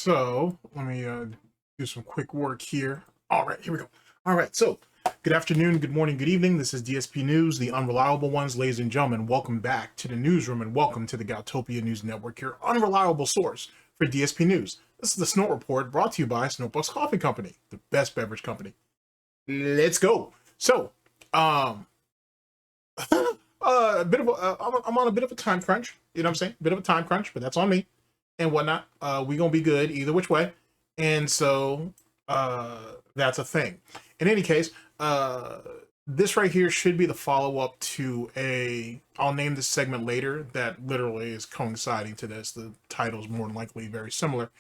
So let me do some quick work here. All right, here we go. All right, so good afternoon, good morning, good evening. This is DSP News, the unreliable ones, ladies and gentlemen. Welcome back to the newsroom and welcome to the Goutopia News Network, your unreliable source for DSP News. This is the Snort Report brought to you by SnortBucks Coffee Company, the best beverage company. Let's go. So, a bit of I'm on a bit of a time crunch. You know what I'm saying? Bit of a time crunch, but that's on me and whatnot. We gonna be good either which way, and so that's a thing. In any case, this right here should be the follow up to a. I'll name this segment later. That literally is coinciding to this. The title's more than likely very similar,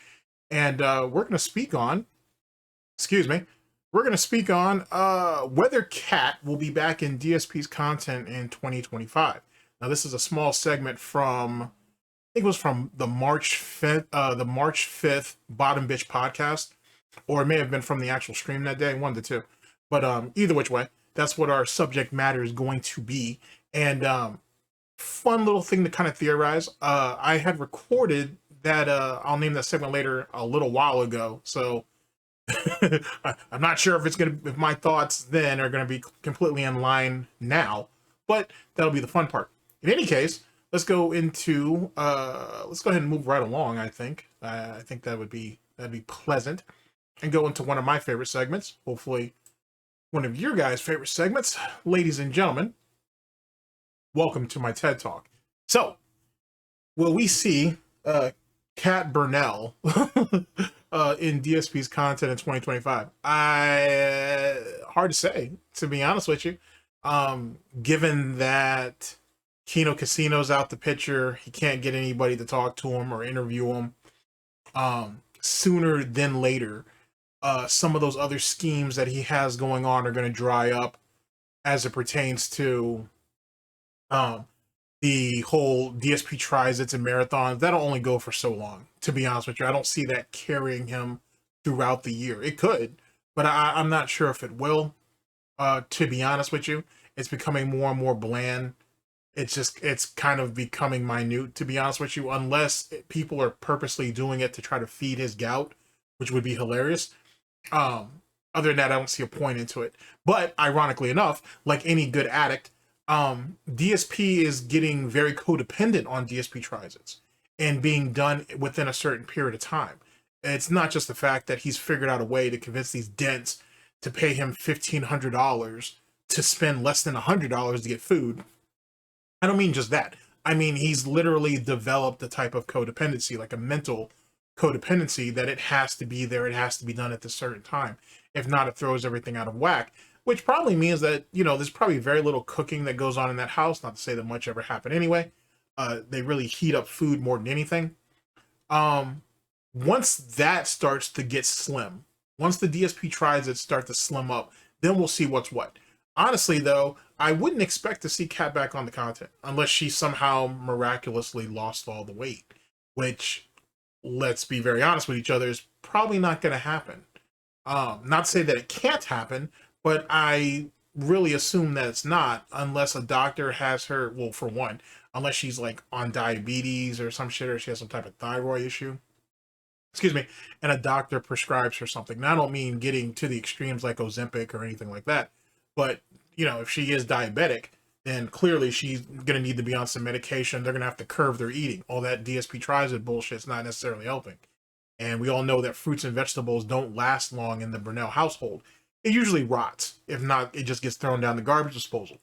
and we're gonna speak on. Excuse me. We're going to speak on whether Khet will be back in DSP's content in 2025. Now, this is a small segment from, I think it was from the March 5th Bottom Bitch podcast, or it may have been from the actual stream that day, one of the two. But either which way, that's what our subject matter is going to be. And fun little thing to kind of theorize. I had recorded that, I'll name that segment later, a little while ago. So I'm not sure if my thoughts then are gonna be completely in line now, but that'll be the fun part. In any case, let's go ahead and move right along. I think that'd be pleasant, and go into one of my favorite segments. Hopefully, one of your guys' favorite segments, ladies and gentlemen. Welcome to my TED Talk. So, will we see Burnell in DSP's content in 2025? Hard to say, to be honest with you. Given that Kino Casino's out the picture, he can't get anybody to talk to him or interview him. Sooner than later, some of those other schemes that he has going on are going to dry up as it pertains to the whole DSP tries-its and marathons. That'll only go for so long, to be honest with you. I don't see that carrying him throughout the year. It could, but I'm not sure if it will. To be honest with you, it's becoming more and more bland. It's kind of becoming minute, to be honest with you, unless people are purposely doing it to try to feed his gout, which would be hilarious. Other than that, I don't see a point into it. But ironically enough, like any good addict, DSP is getting very codependent on DSP tries-its and being done within a certain period of time. It's not just the fact that he's figured out a way to convince these dents to pay him $1,500 to spend less than $100 to get food. I don't mean just that. I mean, he's literally developed a type of codependency, like a mental codependency, that it has to be there. It has to be done at a certain time. If not, it throws everything out of whack. Which probably means that, there's probably very little cooking that goes on in that house. Not to say that much ever happened anyway. They really heat up food more than anything. Once that starts to get slim, once the DSP tries it start to slim up, then we'll see what's what. Honestly, though, I wouldn't expect to see Khet back on the content unless she somehow miraculously lost all the weight. Which, let's be very honest with each other, is probably not going to happen. Not to say that it can't happen, but I really assume that it's not, unless a doctor has her, well, for one, unless she's like on diabetes or some shit, or she has some type of thyroid issue. Excuse me, and a doctor prescribes her something. Now, I don't mean getting to the extremes like Ozempic or anything like that, but, if she is diabetic, then clearly she's going to need to be on some medication. They're going to have to curb their eating. All that DSP tries it bullshit's not necessarily helping. And we all know that fruits and vegetables don't last long in the Burnell household. It usually rots. If not, it just gets thrown down the garbage disposal.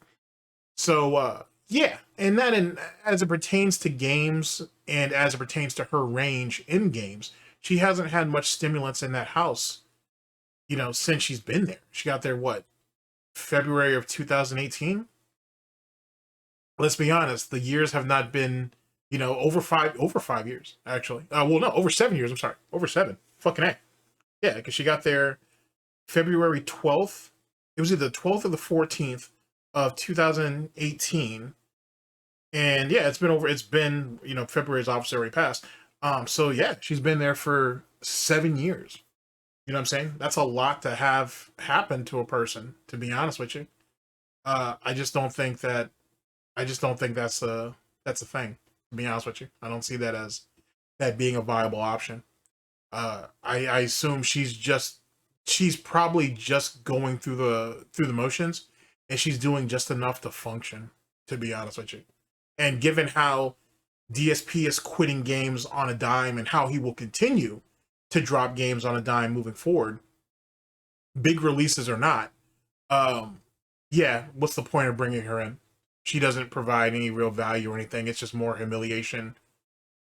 So, yeah. And then as it pertains to games and as it pertains to her range in games, she hasn't had much stimulants in that house, since she's been there. She got there, February of 2018? Let's be honest. The years have not been, over 5 years, actually. No, over 7 years. I'm sorry. Over 7. Fucking A. Yeah, because she got there February 12th. It was either the 12th or the 14th of 2018. And yeah, February's obviously already passed. So yeah, she's been there for 7 years. You know what I'm saying? That's a lot to have happen to a person, to be honest with you. I just don't think that's a thing, to be honest with you. I don't see that as that being a viable option. I assume she's probably just going through the motions, and she's doing just enough to function, to be honest with you. And given how DSP is quitting games on a dime and how he will continue to drop games on a dime moving forward, big releases or not, um, yeah, what's the point of bringing her in? She doesn't provide any real value or anything. It's just more humiliation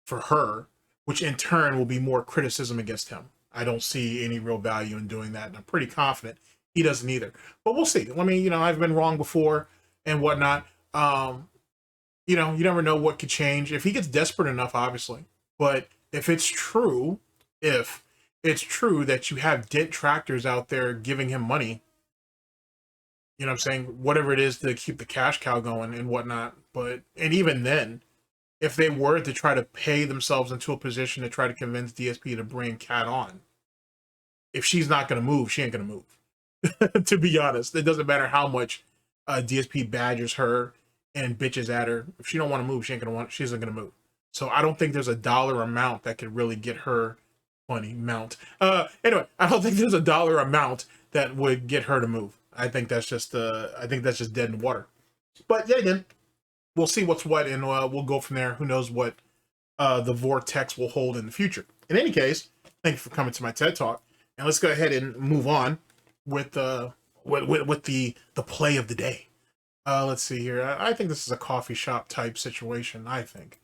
for her, which in turn will be more criticism against him. I don't see any real value in doing that, and I'm pretty confident he doesn't either. But we'll see. I mean, I've been wrong before and whatnot. You never know what could change if he gets desperate enough, obviously. But if it's true that you have dent tractors out there giving him money, you know what I'm saying, whatever it is to keep the cash cow going and whatnot. And even then, if they were to try to pay themselves into a position to try to convince DSP to bring Khet on, if she's not going to move, she ain't going to move. To be honest, it doesn't matter how much DSP badgers her and bitches at her. If she don't want to move, she isn't going to move. So I don't think there's a dollar amount that could really get her anyway, I don't think there's a dollar amount that would get her to move. I think that's just dead in the water. But yeah, again, we'll see what's what, and we'll go from there. Who knows what the vortex will hold in the future. In any case, thank you for coming to my TED Talk, and let's go ahead and move on with the play of the day. Let's see here. I think this is a coffee shop type situation. I think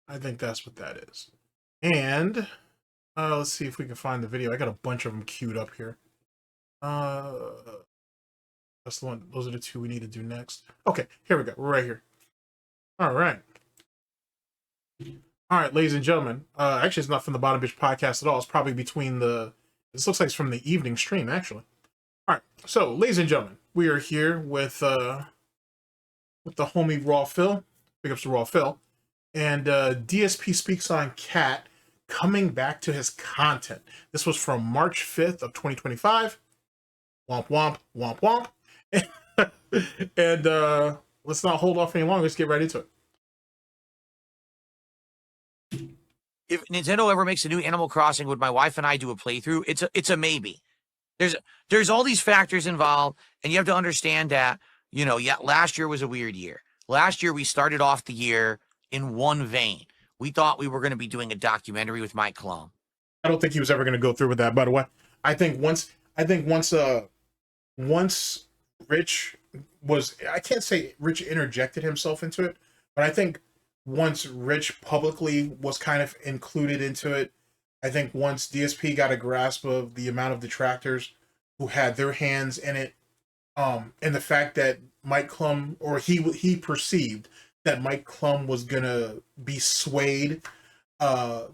that's what that is. And let's see if we can find the video. I got a bunch of them queued up here. That's the one. Those are the two we need to do next. Okay, here we go. We're right here. All right. All right, ladies and gentlemen. Actually, it's not from the Bottom Bitch podcast at all. It's probably between this looks like it's from the evening stream, actually. All right. So, ladies and gentlemen, we are here with the homie Raw Phil. Big ups to Raw Phil. And DSP speaks on Khet coming back to his content. This was from March 5th of 2025. Womp, womp, womp, womp. And let's not hold off any longer. Let's get right into it. If Nintendo ever makes a new Animal Crossing, would my wife and I do a playthrough? It's a maybe. There's all these factors involved, and you have to understand that, last year was a weird year. Last year we started off the year in one vein. We thought we were going to be doing a documentary with Mike Klum. I don't think he was ever going to go through with that, by the way. I think once Rich was, I can't say Rich interjected himself into it, but I think once Rich publicly was kind of included into it, I think once DSP got a grasp of the amount of detractors who had their hands in it, and the fact that Mike Klum, or he perceived that Mike Klum was gonna be swayed,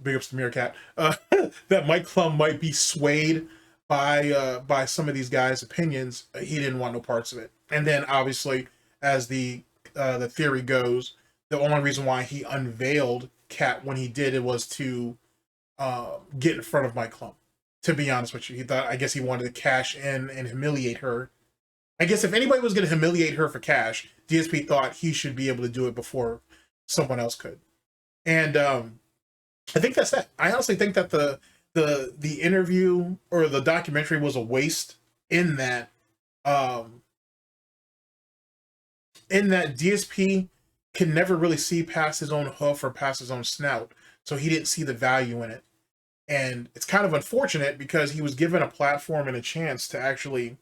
big ups to Meerkat, that Mike Klum might be swayed by some of these guys' opinions, he didn't want no parts of it. And then obviously, as the theory goes, the only reason why he unveiled Khet when he did it was to get in front of Mike Klum. To be honest with you, I guess he wanted to cash in and humiliate her. I guess if anybody was going to humiliate her for cash, DSP thought he should be able to do it before someone else could. And I think that's that. I honestly think that the interview or the documentary was a waste in that DSP can never really see past his own hoof or past his own snout, so he didn't see the value in it. And it's kind of unfortunate because he was given a platform and a chance to actually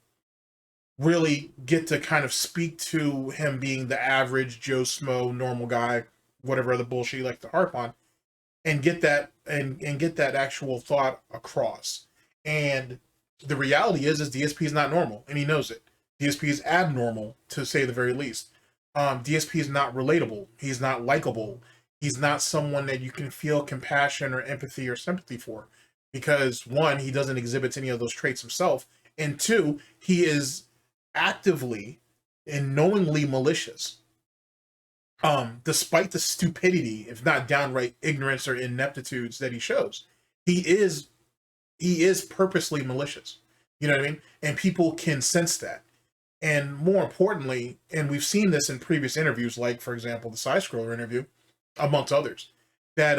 really get to kind of speak to him being the average Joe Smo, normal guy, whatever other bullshit you like to harp on, and get that and get that actual thought across. And the reality is DSP is not normal, and he knows it. DSP is abnormal, to say the very least. DSP is not relatable. He's not likable. He's not someone that you can feel compassion or empathy or sympathy for, because one, he doesn't exhibit any of those traits himself, and two, he is actively and knowingly malicious. Despite the stupidity, if not downright ignorance or ineptitudes that he shows, he is purposely malicious. You know what I mean? And people can sense that. And more importantly, and we've seen this in previous interviews, like for example the Side Scroller interview, amongst others, that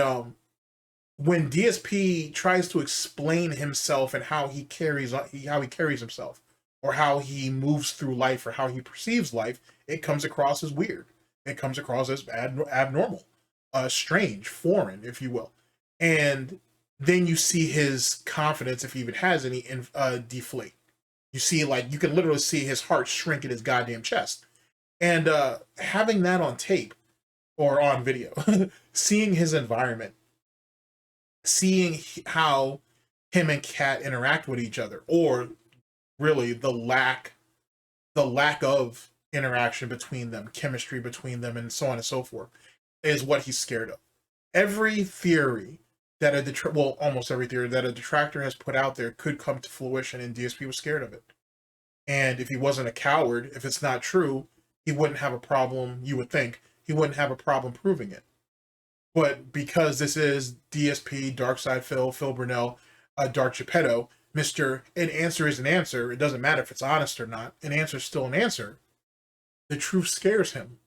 when DSP tries to explain himself and how he carries himself, or how he moves through life, or how he perceives life, it comes across as weird. It comes across as abnormal, strange, foreign, if you will. And then you see his confidence, if he even has any, deflate. You see, like, you can literally see his heart shrink in his goddamn chest. And having that on tape or on video, seeing his environment, seeing how him and Khet interact with each other, or really the lack of interaction between them, chemistry between them, and so on and so forth, is what he's scared of. Every theory that almost every theory that a detractor has put out there could come to fruition, and DSP was scared of it. And if he wasn't a coward, if it's not true, he wouldn't have a problem, you would think, he wouldn't have a problem proving it. But because this is DSP, Darksydephil, Phil Burnell, Darksydephil, an answer is an answer. It doesn't matter if it's honest or not. An answer is still an answer. The truth scares him.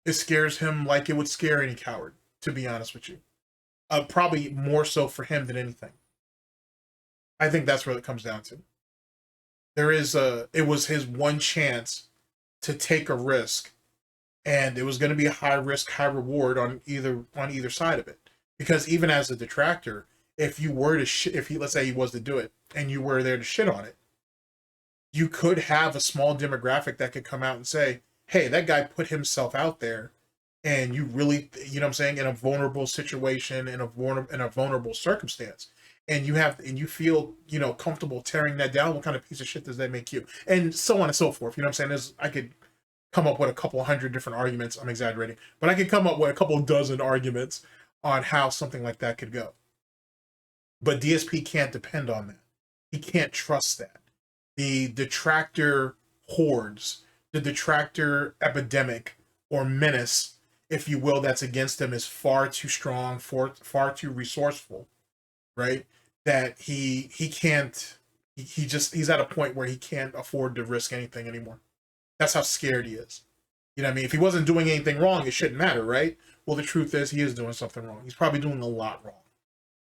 It scares him like it would scare any coward, to be honest with you. Probably more so for him than anything. I think that's what it comes down to. It was his one chance to take a risk, and it was going to be a high risk, high reward on either side of it. Because even as a detractor, if you were to let's say he was to do it, and you were there to shit on it, you could have a small demographic that could come out and say, hey, that guy put himself out there, and you really, you know what I'm saying, in a vulnerable situation, in a vulnerable circumstance, and you feel, comfortable tearing that down. What kind of piece of shit does that make you? And so on and so forth. You know what I'm saying? I could come up with a couple hundred different arguments. I'm exaggerating, but I could come up with a couple dozen arguments on how something like that could go. But DSP can't depend on that. He can't trust that. The detractor hordes, the detractor epidemic or menace, if you will, that's against him is far too strong, far too resourceful, right? That he's at a point where he can't afford to risk anything anymore. That's how scared he is. You know what I mean? If he wasn't doing anything wrong, it shouldn't matter, right? Well, the truth is he is doing something wrong. He's probably doing a lot wrong.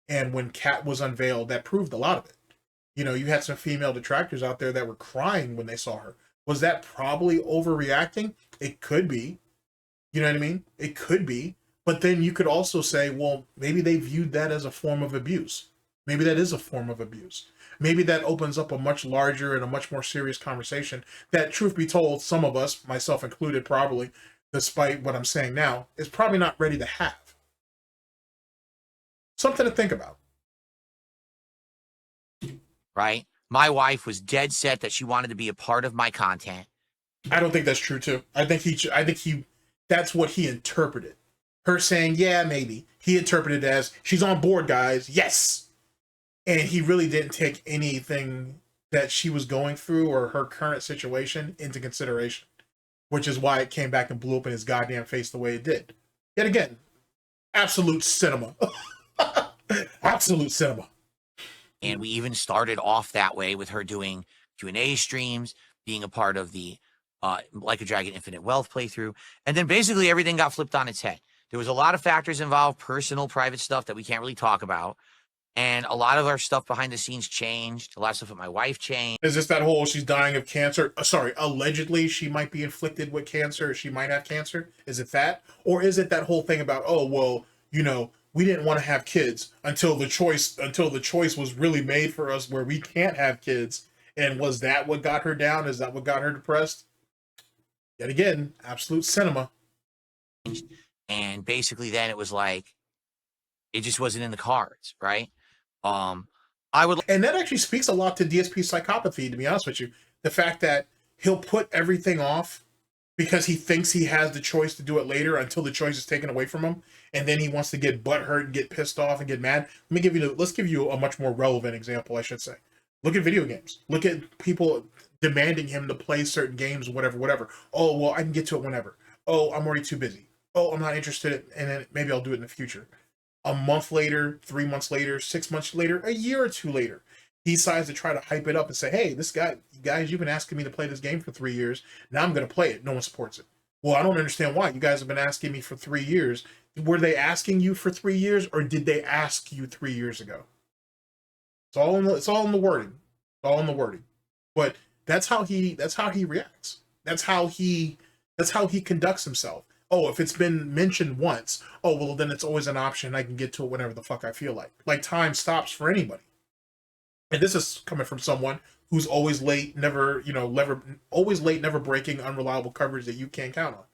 And when Khet was unveiled, that proved a lot of it. You had some female detractors out there that were crying when they saw her. Was that probably overreacting? It could be. You know what I mean? It could be. But then you could also say, well, maybe they viewed that as a form of abuse. Maybe that is a form of abuse. Maybe that opens up a much larger and a much more serious conversation that, truth be told, some of us, myself included probably, despite what I'm saying now, is probably not ready to have. Something to think about. Right? My wife was dead set that she wanted to be a part of my content. I don't think that's true too. I think that's what he interpreted. Her saying, yeah, maybe. He interpreted it as, she's on board, guys. Yes. And he really didn't take anything that she was going through or her current situation into consideration, which is why it came back and blew up in his goddamn face the way it did. Yet again, absolute cinema. Absolute cinema. And we even started off that way with her doing Q&A streams, being a part of the Like a Dragon Infinite Wealth playthrough. And then basically everything got flipped on its head. There was a lot of factors involved, personal, private stuff that we can't really talk about. And a lot of our stuff behind the scenes changed. A lot of stuff with my wife changed. Is this that whole she's dying of cancer? Allegedly she might be inflicted with cancer. She might have cancer. Is it that? Or is it that whole thing about, oh, well, we didn't want to have kids until the choice was really made for us where we can't have kids. And was that what got her down? Is that what got her depressed? Yet again, absolute cinema. And basically then it was like, it just wasn't in the cards, right? And that actually speaks a lot to DSP psychopathy, to be honest with you. The fact that he'll put everything off because he thinks he has the choice to do it later until the choice is taken away from him. And then he wants to get butthurt and get pissed off and get mad. Let's give you a much more relevant example, I should say. Look at video games. Look at people demanding him to play certain games, whatever. Oh, well, I can get to it whenever. Oh, I'm already too busy. Oh, I'm not interested, and then maybe I'll do it in the future. A month later, 3 months later, 6 months later, a year or two later, he decides to try to hype it up and say, hey, guys, you've been asking me to play this game for 3 years. Now I'm going to play it. No one supports it. Well, I don't understand why. You guys have been asking me for 3 years. Were they asking you for 3 years, or did they ask you 3 years ago? It's all in the wording. It's all in the wording. But that's how he reacts. That's how he conducts himself. Oh, if it's been mentioned once, oh well, then it's always an option. I can get to it whenever the fuck I feel like. Like time stops for anybody. And this is coming from someone who's always late, always late, never breaking, unreliable coverage that you can't count on.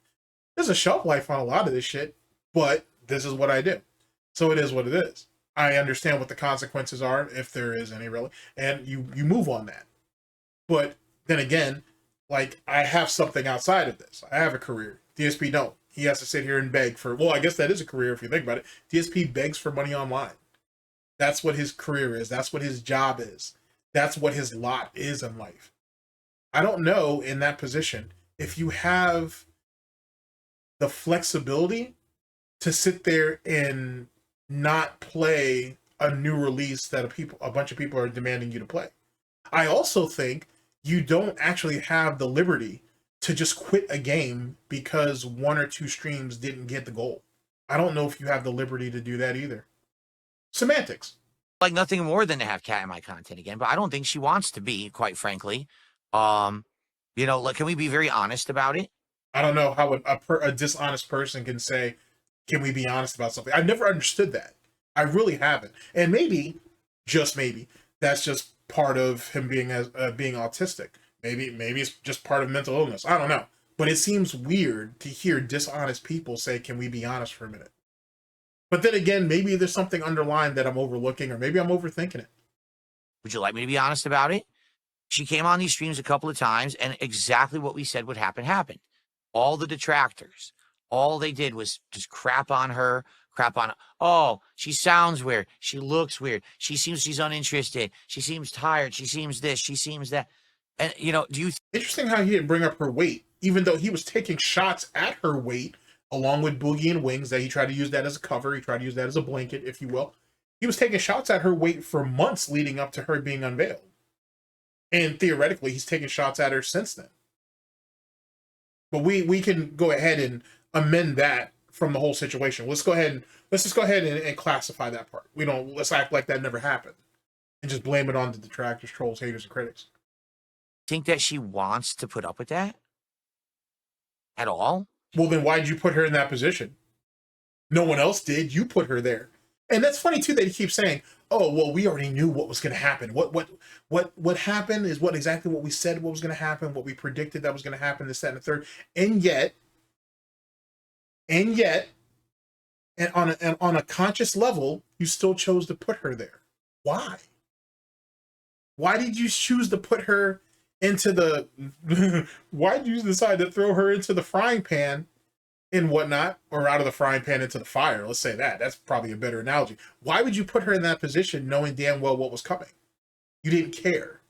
There's a shelf life on a lot of this shit, but this is what I do. So it is what it is. I understand what the consequences are, if there is any really, and you move on that. But then again, like, I have something outside of this. I have a career. DSP don't. He has to sit here and beg for, well, I guess that is a career if you think about it. DSP begs for money online. That's what his career is. That's what his job is. That's what his lot is in life. I don't know in that position if you have the flexibility to sit there and not play a new release that a bunch of people are demanding you to play. I also think you don't actually have the liberty to just quit a game because 1 or 2 streams didn't get the goal. I don't know if you have the liberty to do that either. Semantics. Like nothing more than to have Khet in my content again, but I don't think she wants to be, quite frankly. Like, can we be very honest about it? I don't know how a dishonest person can say, can we be honest about something? I've never understood that. I really haven't. And maybe, just maybe, that's just part of him being autistic. Maybe it's just part of mental illness. I don't know. But it seems weird to hear dishonest people say, can we be honest for a minute? But then again, maybe there's something underlying that I'm overlooking, or maybe I'm overthinking it. Would you like me to be honest about it? She came on these streams a couple of times, and exactly what we said would happen happened. All the detractors, all they did was just crap on her, oh, she sounds weird, she looks weird, she seems she's uninterested, she seems tired, she seems this, she seems that. And, do you... Interesting how he didn't bring up her weight, even though he was taking shots at her weight, along with Boogie and Wings, that he tried to use that as a cover, he tried to use that as a blanket, if you will. He was taking shots at her weight for months leading up to her being unveiled. And theoretically, he's taken shots at her since then. But we can go ahead and amend that from the whole situation. Let's just go ahead and classify that part. Let's act like that never happened. And just blame it on the detractors, trolls, haters, and critics. Think that she wants to put up with that? At all? Well, then why did you put her in that position? No one else did. You put her there. And that's funny too that he keeps saying, "Oh, well, we already knew what was going to happen. What happened is exactly what we said what was going to happen, what we predicted that was going to happen, this, that, and the third." And yet, and on a conscious level, you still chose to put her there. Why? Why did you choose to put her into the? Why did you decide to throw her into the frying pan and whatnot, or out of the frying pan into the fire? Let's say that. That's probably a better analogy. Why would you put her in that position knowing damn well what was coming? You didn't care.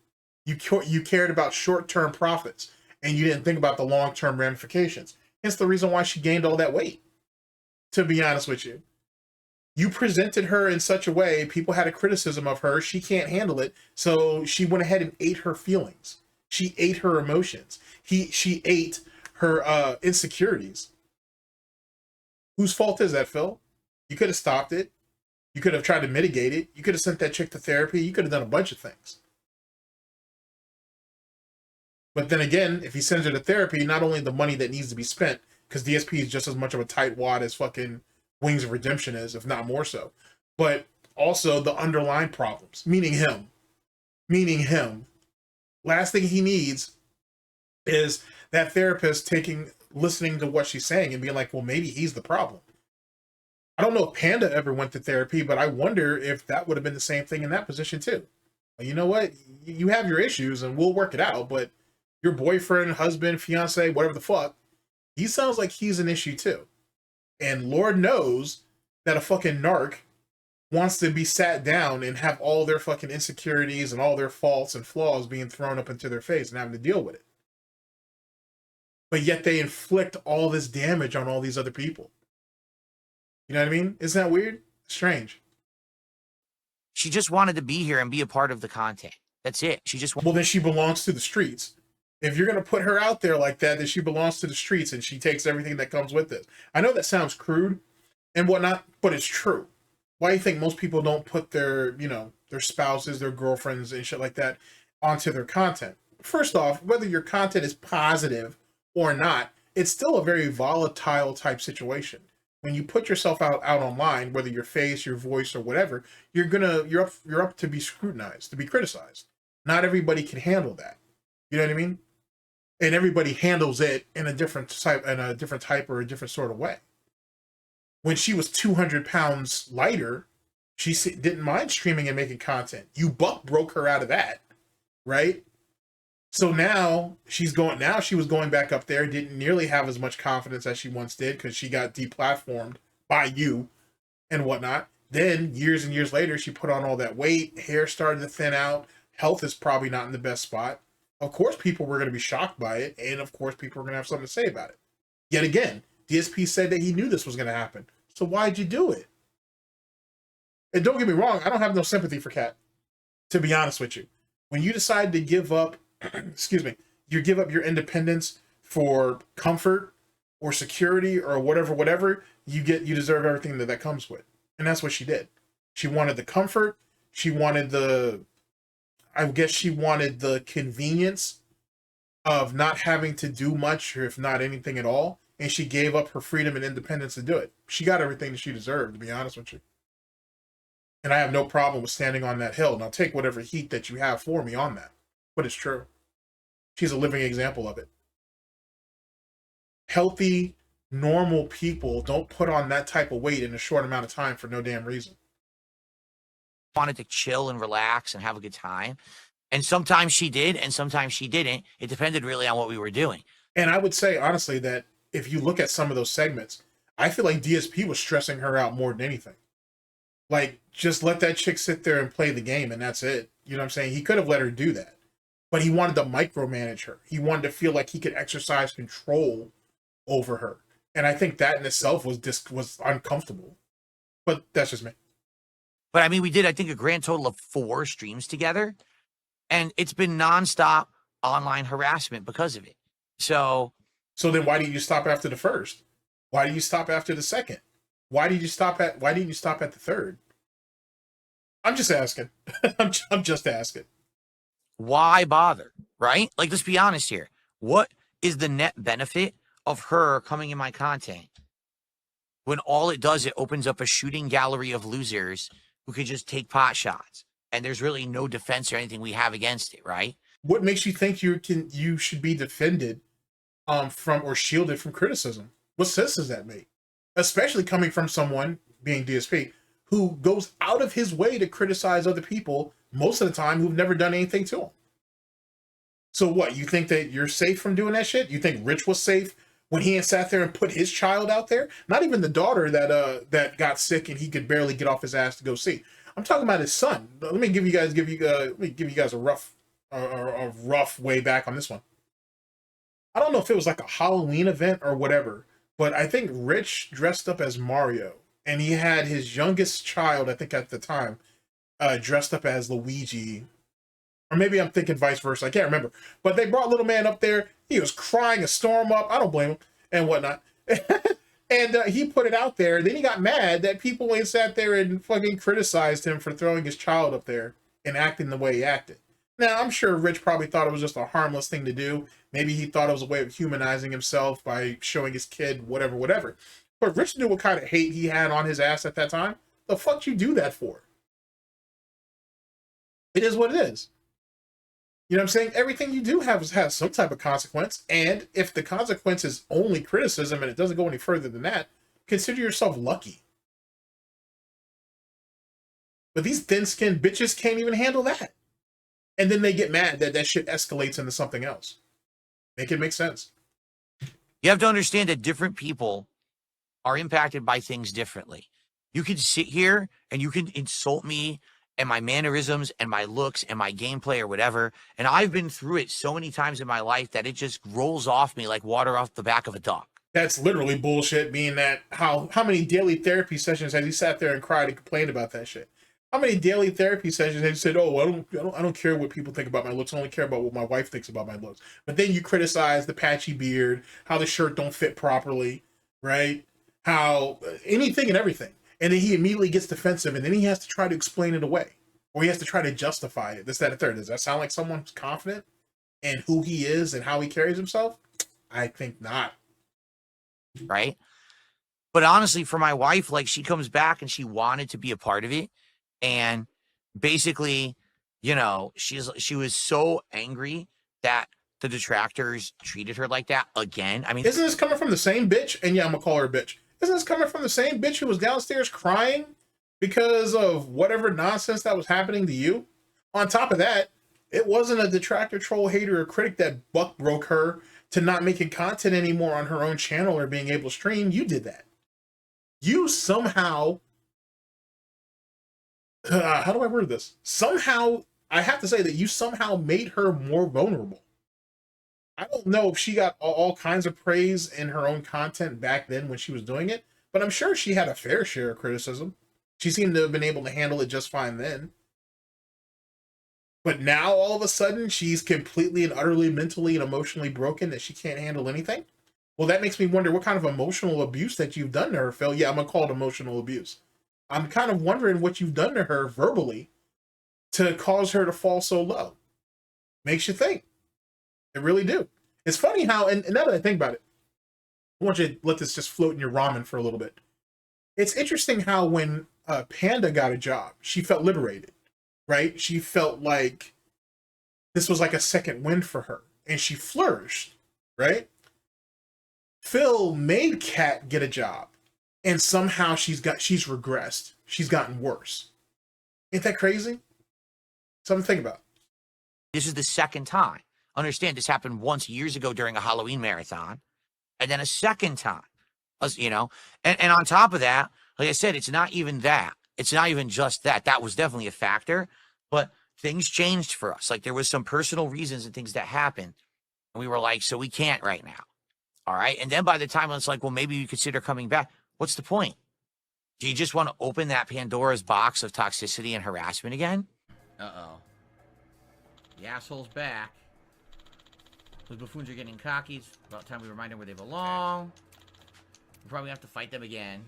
You cared about short-term profits, and you didn't think about the long-term ramifications. Hence the reason why she gained all that weight, to be honest with you. You presented her in such a way, people had a criticism of her, she can't handle it, so she went ahead and ate her feelings. She ate her emotions. She ate her insecurities. Whose fault is that, Phil? You could have stopped it. You could have tried to mitigate it. You could have sent that chick to therapy. You could have done a bunch of things. But then again, if he sends her to therapy, not only the money that needs to be spent, because DSP is just as much of a tightwad as fucking Wings of Redemption is, if not more so, but also the underlying problems, meaning him. Last thing he needs is that therapist listening to what she's saying and being like, well, maybe he's the problem. I don't know if Panda ever went to therapy, but I wonder if that would have been the same thing in that position too. Well, you know what? You have your issues and we'll work it out, but your boyfriend, husband, fiance, whatever the fuck, he sounds like he's an issue too. And Lord knows that a fucking narc wants to be sat down and have all their fucking insecurities and all their faults and flaws being thrown up into their face and having to deal with it. But yet they inflict all this damage on all these other people. You know what I mean? Isn't that weird? Strange. She just wanted to be here and be a part of the content. That's it. Well, then she belongs to the streets. If you're going to put her out there like that, then she belongs to the streets and she takes everything that comes with it. I know that sounds crude, and whatnot, but it's true. Why do you think most people don't put their, you know, their spouses, their girlfriends, and shit like that onto their content? First off, whether your content is positive or not, it's still a very volatile type situation. When you put yourself out online, whether your face, your voice, or whatever, you're up to be scrutinized, to be criticized. Not everybody can handle that. You know what I mean? And everybody handles it in a different type or a different sort of way. When she was 200 pounds lighter, she didn't mind streaming and making content. You broke her out of that, right? So now she was going back up there, didn't nearly have as much confidence as she once did because she got deplatformed by you and whatnot. Then years and years later, she put on all that weight, hair started to thin out, health is probably not in the best spot. Of course, people were going to be shocked by it, and of course, people were going to have something to say about it. Yet again, DSP said that he knew this was going to happen. So why'd you do it? And don't get me wrong, I don't have no sympathy for Khet, to be honest with you. When you decide to give up, you give up your independence for comfort or security or whatever, you deserve everything that comes with. And that's what she did. She wanted the comfort. She wanted the convenience of not having to do much, or if not anything at all. And she gave up her freedom and independence to do it. She got everything that she deserved, to be honest with you. And I have no problem with standing on that hill. Now take whatever heat that you have for me on that. But it's true. She's a living example of it. Healthy, normal people don't put on that type of weight in a short amount of time for no damn reason. Wanted to chill and relax and have a good time. And sometimes she did, and sometimes she didn't. It depended really on what we were doing. And I would say, honestly, that if you look at some of those segments, I feel like DSP was stressing her out more than anything. Like, just let that chick sit there and play the game, and that's it. You know what I'm saying? He could have let her do that. But he wanted to micromanage her. He wanted to feel like he could exercise control over her. And I think that in itself was uncomfortable. But that's just me. But I mean, we did, I think, a grand total of 4 streams together. And it's been nonstop online harassment because of it. So then why did you stop after the first? Why did you stop after the second? Why didn't you stop at the third? I'm just asking. I'm just asking. Why bother? Right? Like, let's be honest here. What is the net benefit of her coming in my content when all it does, it opens up a shooting gallery of losers who could just take pot shots, and there's really no defense or anything we have against it, right? What makes you think you should be defended from or shielded from criticism? What sense does that make? Especially coming from someone, being DSP, who goes out of his way to criticize other people most of the time who've never done anything to him. So what, you think that you're safe from doing that shit? You think Rich was safe when he had sat there and put his child out there? Not even the daughter that got sick and he could barely get off his ass to go see. I'm talking about his son. Let me give you guys a rough way back on this one. I don't know if it was like a Halloween event or whatever, but I think Rich dressed up as Mario, and he had his youngest child, I think at the time, dressed up as Luigi. Or maybe I'm thinking vice versa. I can't remember. But they brought little man up there. He was crying a storm up. I don't blame him and whatnot. And he put it out there. Then he got mad that people ain't sat there and fucking criticized him for throwing his child up there and acting the way he acted. Now, I'm sure Rich probably thought it was just a harmless thing to do. Maybe he thought it was a way of humanizing himself by showing his kid whatever. But Rich knew what kind of hate he had on his ass at that time. The fuck you do that for? It is what it is. You know what I'm saying? Everything you do has some type of consequence. And if the consequence is only criticism and it doesn't go any further than that, consider yourself lucky. But these thin-skinned bitches can't even handle that. And then they get mad that that shit escalates into something else. Make it make sense. You have to understand that different people are impacted by things differently. You can sit here and you can insult me and my mannerisms and my looks and my gameplay or whatever. And I've been through it so many times in my life that it just rolls off me like water off the back of a duck. That's literally bullshit, being that how many daily therapy sessions has he sat there and cried and complained about that shit? How many daily therapy sessions have you said, oh, I don't care what people think about my looks, I only care about what my wife thinks about my looks. But then you criticize the patchy beard, how the shirt don't fit properly, right? how anything and everything. And then he immediately gets defensive, and then he has to try to explain it away, or he has to try to justify it. This, that, and third. Does that sound like someone who's confident in who he is and how he carries himself? I think not. Right. But honestly, for my wife, like, she comes back and she wanted to be a part of it. And basically, you know, she was so angry that the detractors treated her like that again. I mean, Isn't this coming from the same bitch? And yeah, I'm gonna call her a bitch. Isn't this coming from the same bitch who was downstairs crying because of whatever nonsense that was happening to you? On top of that, it wasn't a detractor, troll, hater, or critic that buck broke her to not making content anymore on her own channel or being able to stream. You did that. You somehow, how do I word this? Somehow, I have to say that you somehow made her more vulnerable. I don't know if she got all kinds of praise in her own content back then when she was doing it, but I'm sure she had a fair share of criticism. She seemed to have been able to handle it just fine then. But now, all of a sudden, she's completely and utterly mentally and emotionally broken that she can't handle anything. Well, that makes me wonder what kind of emotional abuse that you've done to her, Phil. Yeah, I'm going to call it emotional abuse. I'm kind of wondering what you've done to her verbally to cause her to fall so low. Makes you think. They really do. It's funny how, and now that I think about it, I want you to let this just float in your ramen for a little bit. It's interesting how when Panda got a job, she felt liberated, right? She felt like this was like a second wind for her, and she flourished, right? Phil made Khet get a job, and somehow she's regressed. She's gotten worse. Ain't that crazy? Something to think about. this is the second time. Understand, this happened once years ago during a Halloween marathon, and then a second time, you know. And on top of that, like I said, it's not even that. It's not even just that. That was definitely a factor, but things changed for us. Like, there was some personal reasons and things that happened, and we were like, so we can't right now. All right. And then by the time it's like, well, maybe you consider coming back. What's the point? Do you just want to open that Pandora's box of toxicity and harassment again? Uh-oh. The asshole's back. Those buffoons are getting cocky. It's about time we remind them where they belong. We probably have to fight them again.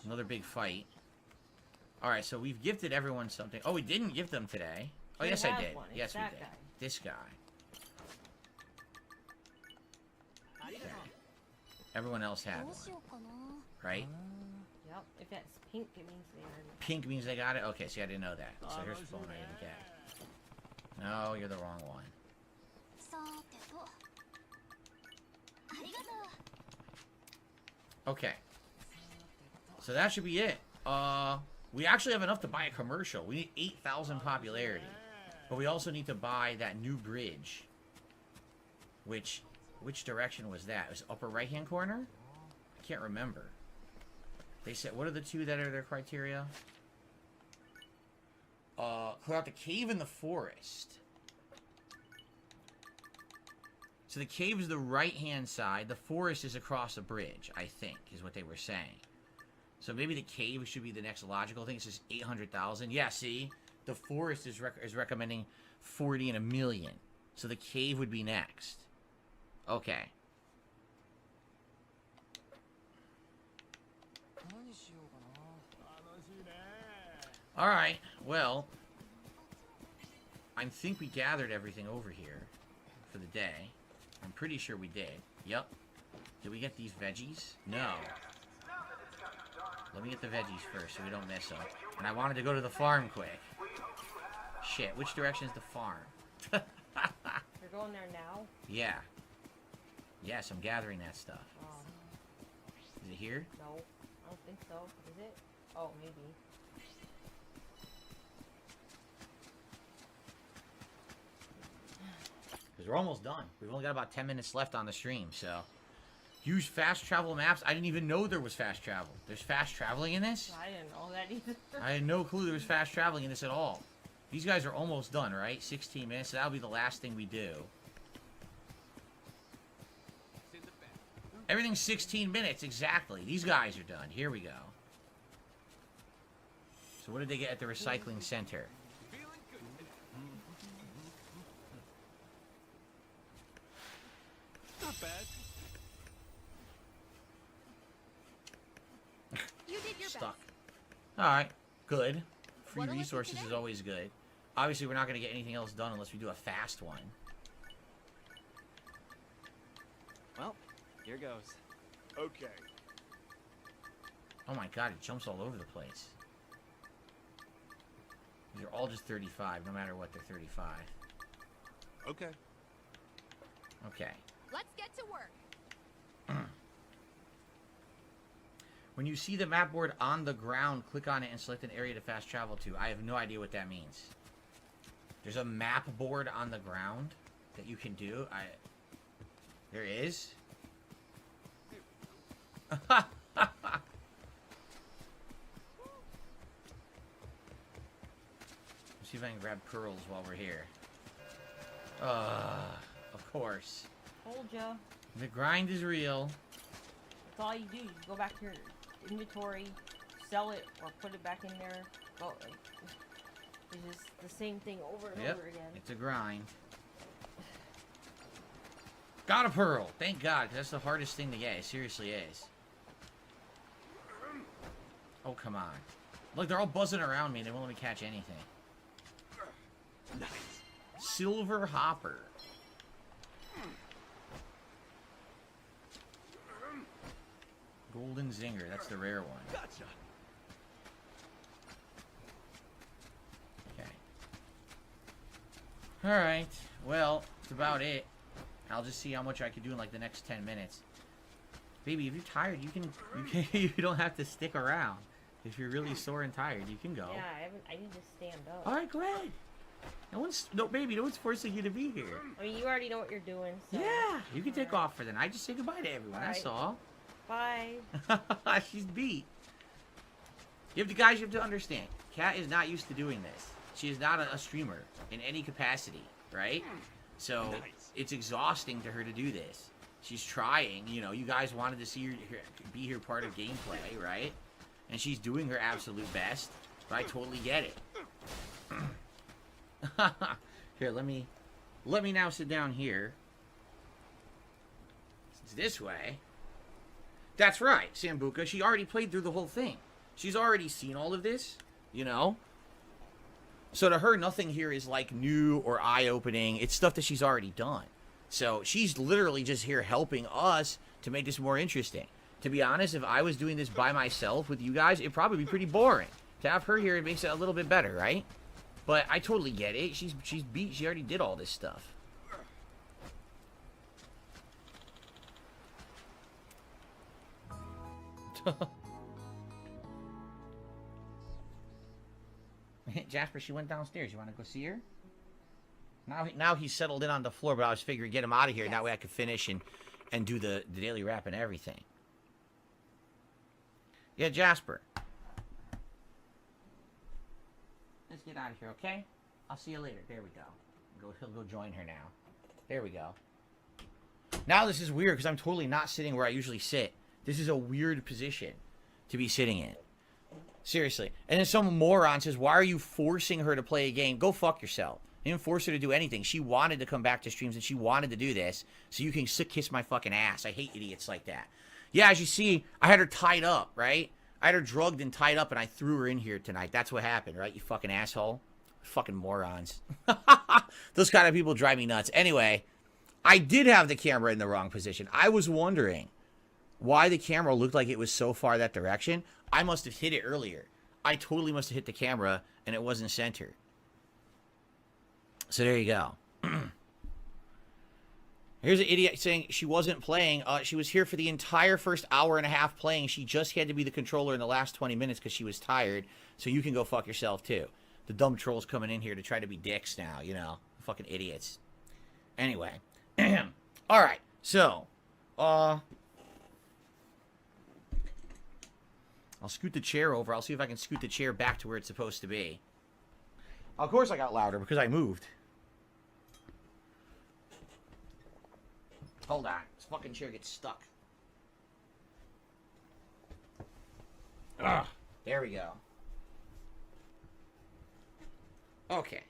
Another big fight. Alright, so we've gifted everyone something. Oh, we didn't gift them today. Oh, yes, I did. Yes, we did. This guy. Okay. Everyone else had one. Right? Yep. If it's pink, it means they are. Pink means they got it? Okay, see, I didn't know that. So here's the phone I didn't get. No, you're the wrong one. Okay. So that should be it. We actually have enough to buy a commercial. We need 8,000 popularity. But we also need to buy that new bridge. Which direction was that? It was upper right-hand corner? I can't remember. They said, what are the two that are their criteria? Clear out the cave and the forest. So the cave is the right-hand side. The forest is across the bridge, I think, is what they were saying. So maybe the cave should be the next logical thing. It says 800,000. Yeah, see? The forest is recommending 40 and a million. So the cave would be next. Okay. Alright, well, I think we gathered everything over here for the day. I'm pretty sure we did. Yep. Did we get these veggies? No. Let me get the veggies first so we don't miss them. And I wanted to go to the farm quick. Shit, which direction is the farm? You're going there now? Yeah. Yes, I'm gathering that stuff. Is it here? No, I don't think so. Is it? Oh, maybe. Because we're almost done. We've only got about 10 minutes left on the stream, so... Use fast travel maps. I didn't even know there was fast travel. There's fast traveling in this? I didn't know that either. I had no clue there was fast traveling in this at all. These guys are almost done, right? 16 minutes. So that'll be the last thing we do. Everything's 16 minutes, exactly. These guys are done. Here we go. So what did they get at the recycling center? Not bad. Alright, good. Free What'll it be resources today? is always good. Obviously, we're not going to get anything else done unless we do a fast one. Well, here goes. Okay. Oh my god, it jumps all over the place. These are all just 35, no matter what, they're 35. Okay. Okay. Let's get to work. When you see the map board on the ground, click on it and select an area to fast travel to. I have no idea what that means. There's a map board on the ground that you can do. There is? Let's see if I can grab pearls while we're here. Of course. Told ya. The grind is real. That's all you do. You go back to your inventory, sell it, or put it back in there. Go. It's just the same thing over and Yep, over again. it's a grind. Got a pearl. Thank God, 'cause that's the hardest thing to get. It seriously is. Oh, come on. Look, they're all buzzing around me. They won't let me catch anything. Nice. Silver hopper. Golden zinger. That's the rare one. Gotcha. Okay. Alright. Well, that's about it. I'll just see how much I can do in like the next 10 minutes. Baby, if you're tired, you can you don't have to stick around. If you're really sore and tired, you can go. Yeah, I need to stand up. Alright, go ahead. Baby, no one's forcing you to be here. I mean, you already know what you're doing. So. Yeah, you can take off for the night. Just say goodbye to everyone. That's all. Bye. She's beat. You have to understand. Khet is not used to doing this. She is not a streamer in any capacity, right? So Nice. it's exhausting to her to do this. She's trying. You know, you guys wanted to see her be here part of gameplay, right? And she's doing her absolute best. But I totally get it. Here, let me now sit down here. It's this way. That's right, Sambuca. She already played through the whole thing. She's already seen all of this, you know? So to her, nothing here is like new or eye-opening. It's stuff that she's already done. So she's literally just here helping us to make this more interesting. To be honest, if I was doing this by myself with you guys, it'd probably be pretty boring. To have her here, it makes it a little bit better, right? But I totally get it. She's beat. She already did all this stuff. Jasper, she went downstairs. You want to go see her? Now he's settled in on the floor, but I was figuring get him out of here. Yes. That way I could finish and do the daily wrap and everything. Yeah, Jasper. Let's get out of here, okay? I'll see you later. There we go. He'll go join her now. There we go. Now this is weird because I'm totally not sitting where I usually sit. This is a weird position to be sitting in. Seriously. And then some moron says, why are you forcing her to play a game? Go fuck yourself. I didn't force her to do anything. She wanted to come back to streams and she wanted to do this. So you can kiss my fucking ass. I hate idiots like that. Yeah, as you see, I had her tied up, right? I had her drugged and tied up and I threw her in here tonight. That's what happened, right? You fucking asshole. Fucking morons. Those kind of people drive me nuts. Anyway, I did have the camera in the wrong position. I was wondering why the camera looked like it was so far that direction. I must have hit it earlier. I totally must have hit the camera and it wasn't centered. So there you go. Here's an idiot saying she wasn't playing. She was here for the entire first hour and a half playing. She just had to be the controller in the last 20 minutes because she was tired. So you can go fuck yourself too. The dumb trolls coming in here to try to be dicks now, you know. Fucking idiots. Anyway. Alright. So. I'll scoot the chair over. I'll see if I can scoot the chair back to where it's supposed to be. Of course I got louder because I moved. Hold on. This fucking chair gets stuck. Ugh. There we go. Okay.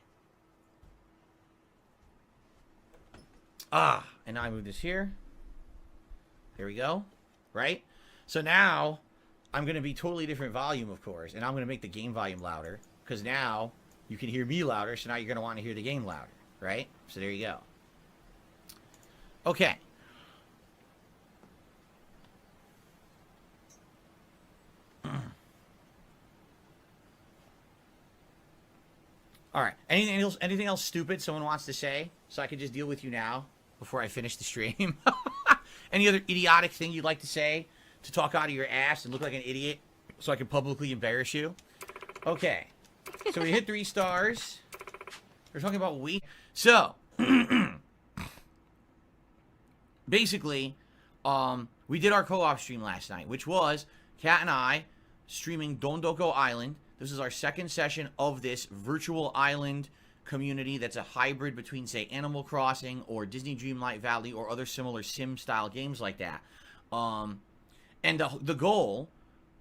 And now I move this here. There we go. Right? So now, I'm going to be totally different volume, of course, and I'm going to make the game volume louder, because now you can hear me louder, so now you're going to want to hear the game louder, right? So there you go. Okay. All right. Anything else stupid someone wants to say, so I can just deal with you now before I finish the stream? Any other idiotic thing you'd like to say to talk out of your ass and look like an idiot so I can publicly embarrass you? Okay. So we hit 3 stars. We're talking about So, basically, we did our co-op stream last night, which was Kat and I streaming Dondoko Island. This is our second session of this virtual island community that's a hybrid between, say, Animal Crossing or Disney Dreamlight Valley or other similar sim-style games like that. And the goal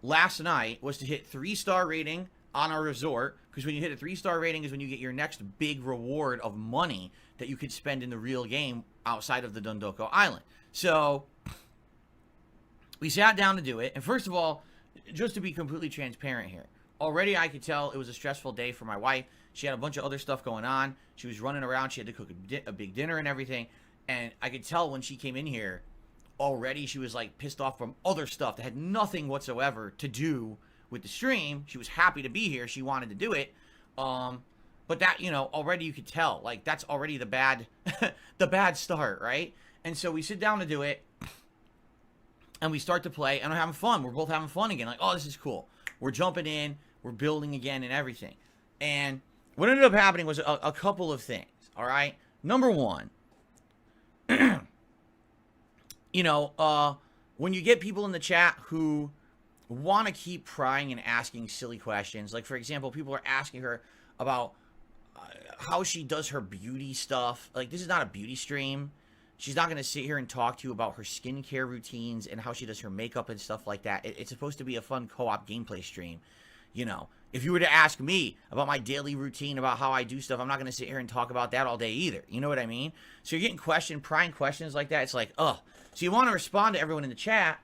last night was to hit 3-star rating on our resort, because when you hit a 3-star rating is when you get your next big reward of money that you could spend in the real game outside of the Dondoko Island. So we sat down to do it, and first of all, just to be completely transparent here, already I could tell it was a stressful day for my wife. She had a bunch of other stuff going on. She was running around. She had to cook a big dinner and everything. And I could tell when she came in here, already she was like pissed off from other stuff that had nothing whatsoever to do with the stream. She was happy to be here. She wanted to do it. But that, you know, already you could tell. Like, that's already the bad, the bad start, right? And so we sit down to do it. And we start to play. And we're having fun. We're both having fun again. Like, oh, this is cool. We're jumping in. We're building again and everything. And what ended up happening was a couple of things, all right? Number one, you know, when you get people in the chat who want to keep prying and asking silly questions, like, for example, people are asking her about how she does her beauty stuff. Like, this is not a beauty stream. She's not going to sit here and talk to you about her skincare routines and how she does her makeup and stuff like that. It's supposed to be a fun co-op gameplay stream. You know, if you were to ask me about my daily routine, about how I do stuff, I'm not going to sit here and talk about that all day either. You know what I mean? So you're getting prying questions like that. It's like, ugh. So you want to respond to everyone in the chat.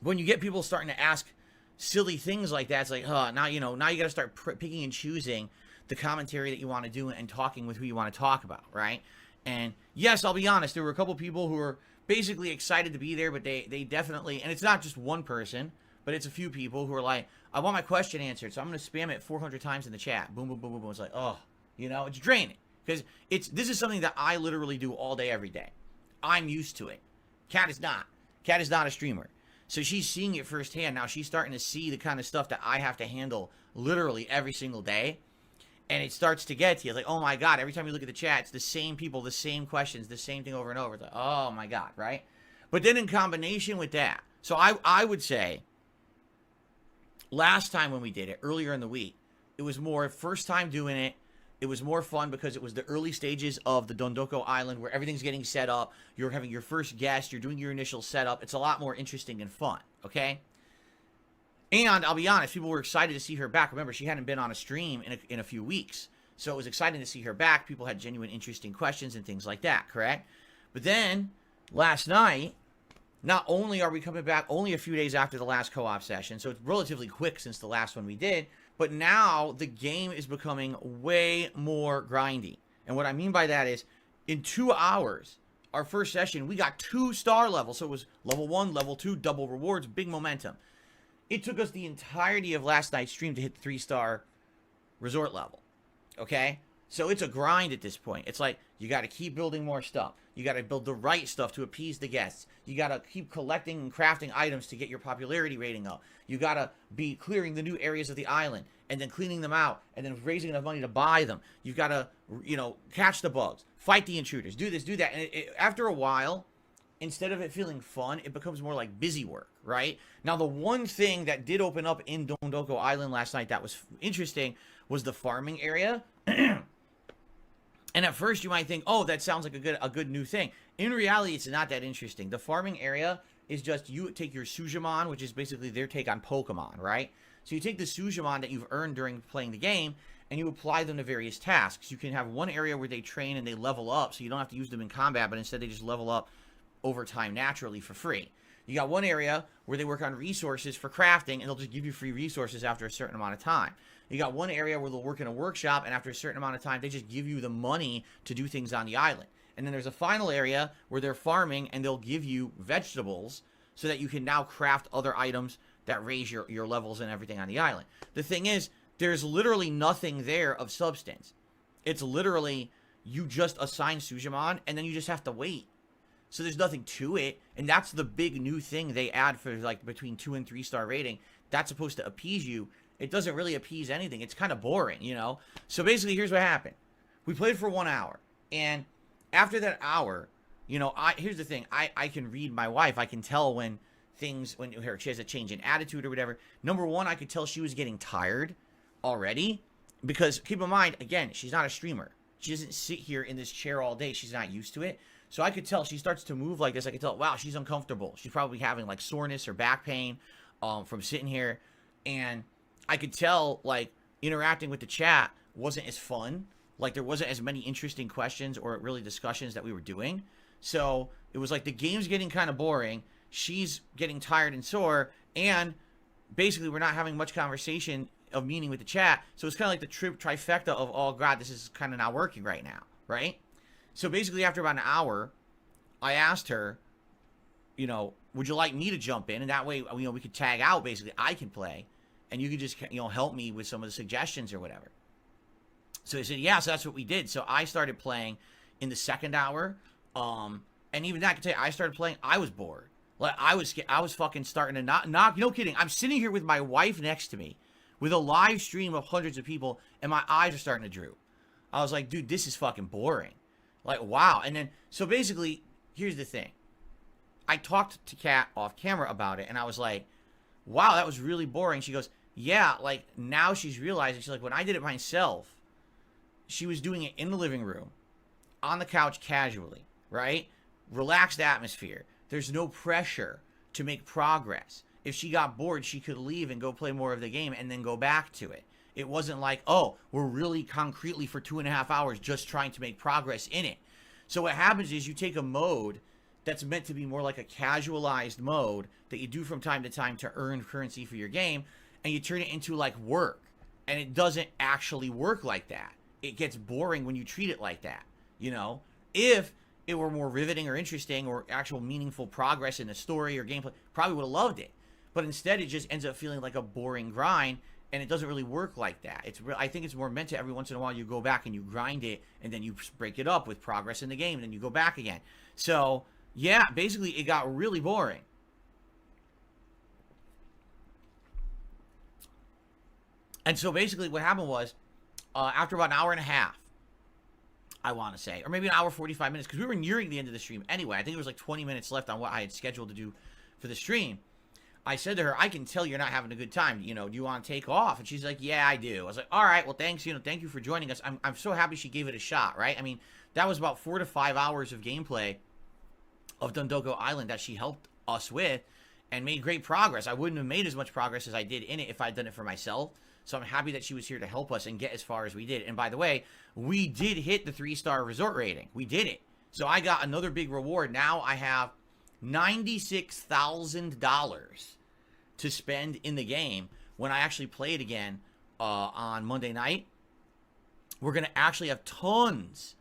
When you get people starting to ask silly things like that, it's like, now, you know, now you got to start picking and choosing the commentary that you want to do and talking with who you want to talk about, right? And yes, I'll be honest, there were a couple people who were basically excited to be there, but they definitely, and it's not just one person, but it's a few people who are like, I want my question answered, so I'm going to spam it 400 times in the chat. Boom, boom, boom, boom, boom. It's like, oh, you know, it's draining. Because this is something that I literally do all day, every day. I'm used to it. Kat is not. Kat is not a streamer. So she's seeing it firsthand. Now she's starting to see the kind of stuff that I have to handle literally every single day. And it starts to get to you. Like, oh my God, every time you look at the chat, it's the same people, the same questions, the same thing over and over. It's like, oh my God, right? But then in combination with that, so I would say, last time when we did it, earlier in the week, it was more first time doing it. It was more fun because it was the early stages of the Dondoko Island where everything's getting set up. You're having your first guest. You're doing your initial setup. It's a lot more interesting and fun, okay? And I'll be honest, people were excited to see her back. Remember, she hadn't been on a stream in a few weeks. So it was exciting to see her back. People had genuine, interesting questions and things like that, correct? But then, last night, not only are we coming back only a few days after the last co-op session, so it's relatively quick since the last one we did, but now the game is becoming way more grindy. And what I mean by that is, in 2 hours, our first session, we got 2-star levels. So it was level 1, level 2, double rewards, big momentum. It took us the entirety of last night's stream to hit 3-star resort level. Okay? So it's a grind at this point. It's like, you got to keep building more stuff. You got to build the right stuff to appease the guests. You got to keep collecting and crafting items to get your popularity rating up. You got to be clearing the new areas of the island and then cleaning them out and then raising enough money to buy them. You've got to, you know, catch the bugs, fight the intruders, do this, do that. And after a while, instead of it feeling fun, it becomes more like busy work, right? Now, the one thing that did open up in Dondoko Island last night that was interesting was the farming area. And at first you might think, oh, that sounds like a good new thing. In reality, it's not that interesting. The farming area is just, you take your Sujamon, which is basically their take on Pokemon, right? So you take the Sujamon that you've earned during playing the game, and you apply them to various tasks. You can have one area where they train and they level up, so you don't have to use them in combat, but instead they just level up over time naturally for free. You got one area where they work on resources for crafting, and they'll just give you free resources after a certain amount of time. You got one area where they'll work in a workshop, and after a certain amount of time, they just give you the money to do things on the island. And then there's a final area where they're farming, and they'll give you vegetables so that you can now craft other items that raise your levels and everything on the island. The thing is, there's literally nothing there of substance. It's literally, you just assign Sujimon, and then you just have to wait. So there's nothing to it, and that's the big new thing they add for like between 2 and 3 star rating. That's supposed to appease you. It doesn't really appease anything. It's kind of boring, you know? So basically, here's what happened. We played for 1 hour, and after that hour, you know, here's the thing. I can read my wife. I can tell when she has a change in attitude or whatever. Number one, I could tell she was getting tired already, because keep in mind, again, she's not a streamer. She doesn't sit here in this chair all day. She's not used to it. So I could tell she starts to move like this. I could tell, wow, she's uncomfortable. She's probably having like soreness or back pain from sitting here. And I could tell like interacting with the chat wasn't as fun. Like there wasn't as many interesting questions or really discussions that we were doing. So it was like the game's getting kind of boring. She's getting tired and sore. And basically we're not having much conversation of meaning with the chat. So it's kind of like the trifecta of, oh God, this is kind of not working right now, right? So basically after about an hour, I asked her, you know, would you like me to jump in? And that way, you know, we could tag out, basically. I can play, and you could just, you know, help me with some of the suggestions or whatever. So he said, yeah, so that's what we did. So I started playing in the second hour. And even that, I can tell you, I started playing, I was bored. Like, I was fucking starting to knock, no kidding. I'm sitting here with my wife next to me with a live stream of hundreds of people, and my eyes are starting to droop. I was like, dude, this is fucking boring. Like, wow. And then, so basically, here's the thing. I talked to Kat off camera about it, and I was like, wow, that was really boring. She goes, yeah, like, now she's realizing, she's like, when I did it myself, she was doing it in the living room, on the couch casually, right? Relaxed atmosphere. There's no pressure to make progress. If she got bored, she could leave and go play more of the game and then go back to it. It wasn't like, oh, we're really concretely for 2.5 hours just trying to make progress in it. So what happens is you take a mode that's meant to be more like a casualized mode that you do from time to time to earn currency for your game, and you turn it into like work. And it doesn't actually work like that. It gets boring when you treat it like that, you know? If it were more riveting or interesting or actual meaningful progress in the story or gameplay, probably would have loved it. But instead, it just ends up feeling like a boring grind, and it doesn't really work like that. I think it's more meant to every once in a while you go back and you grind it, and then you break it up with progress in the game, and then you go back again. So, yeah, basically, it got really boring. And so basically what happened was, after about an hour and a half, I want to say, or maybe an hour 45 minutes, because we were nearing the end of the stream anyway. I think it was like 20 minutes left on what I had scheduled to do for the stream. I said to her, I can tell you're not having a good time. You know, do you want to take off? And she's like, yeah, I do. I was like, all right, well, thanks. You know, thank you for joining us. I'm so happy she gave it a shot, right? I mean, that was about 4 to 5 hours of gameplay of Dondoko Island that she helped us with and made great progress. I wouldn't have made as much progress as I did in it if I'd done it for myself. So I'm happy that she was here to help us and get as far as we did. And by the way, we did hit the 3-star resort rating. We did it. So I got another big reward. Now I have $96,000 to spend in the game when I actually play it again on Monday night. We're going to actually have tons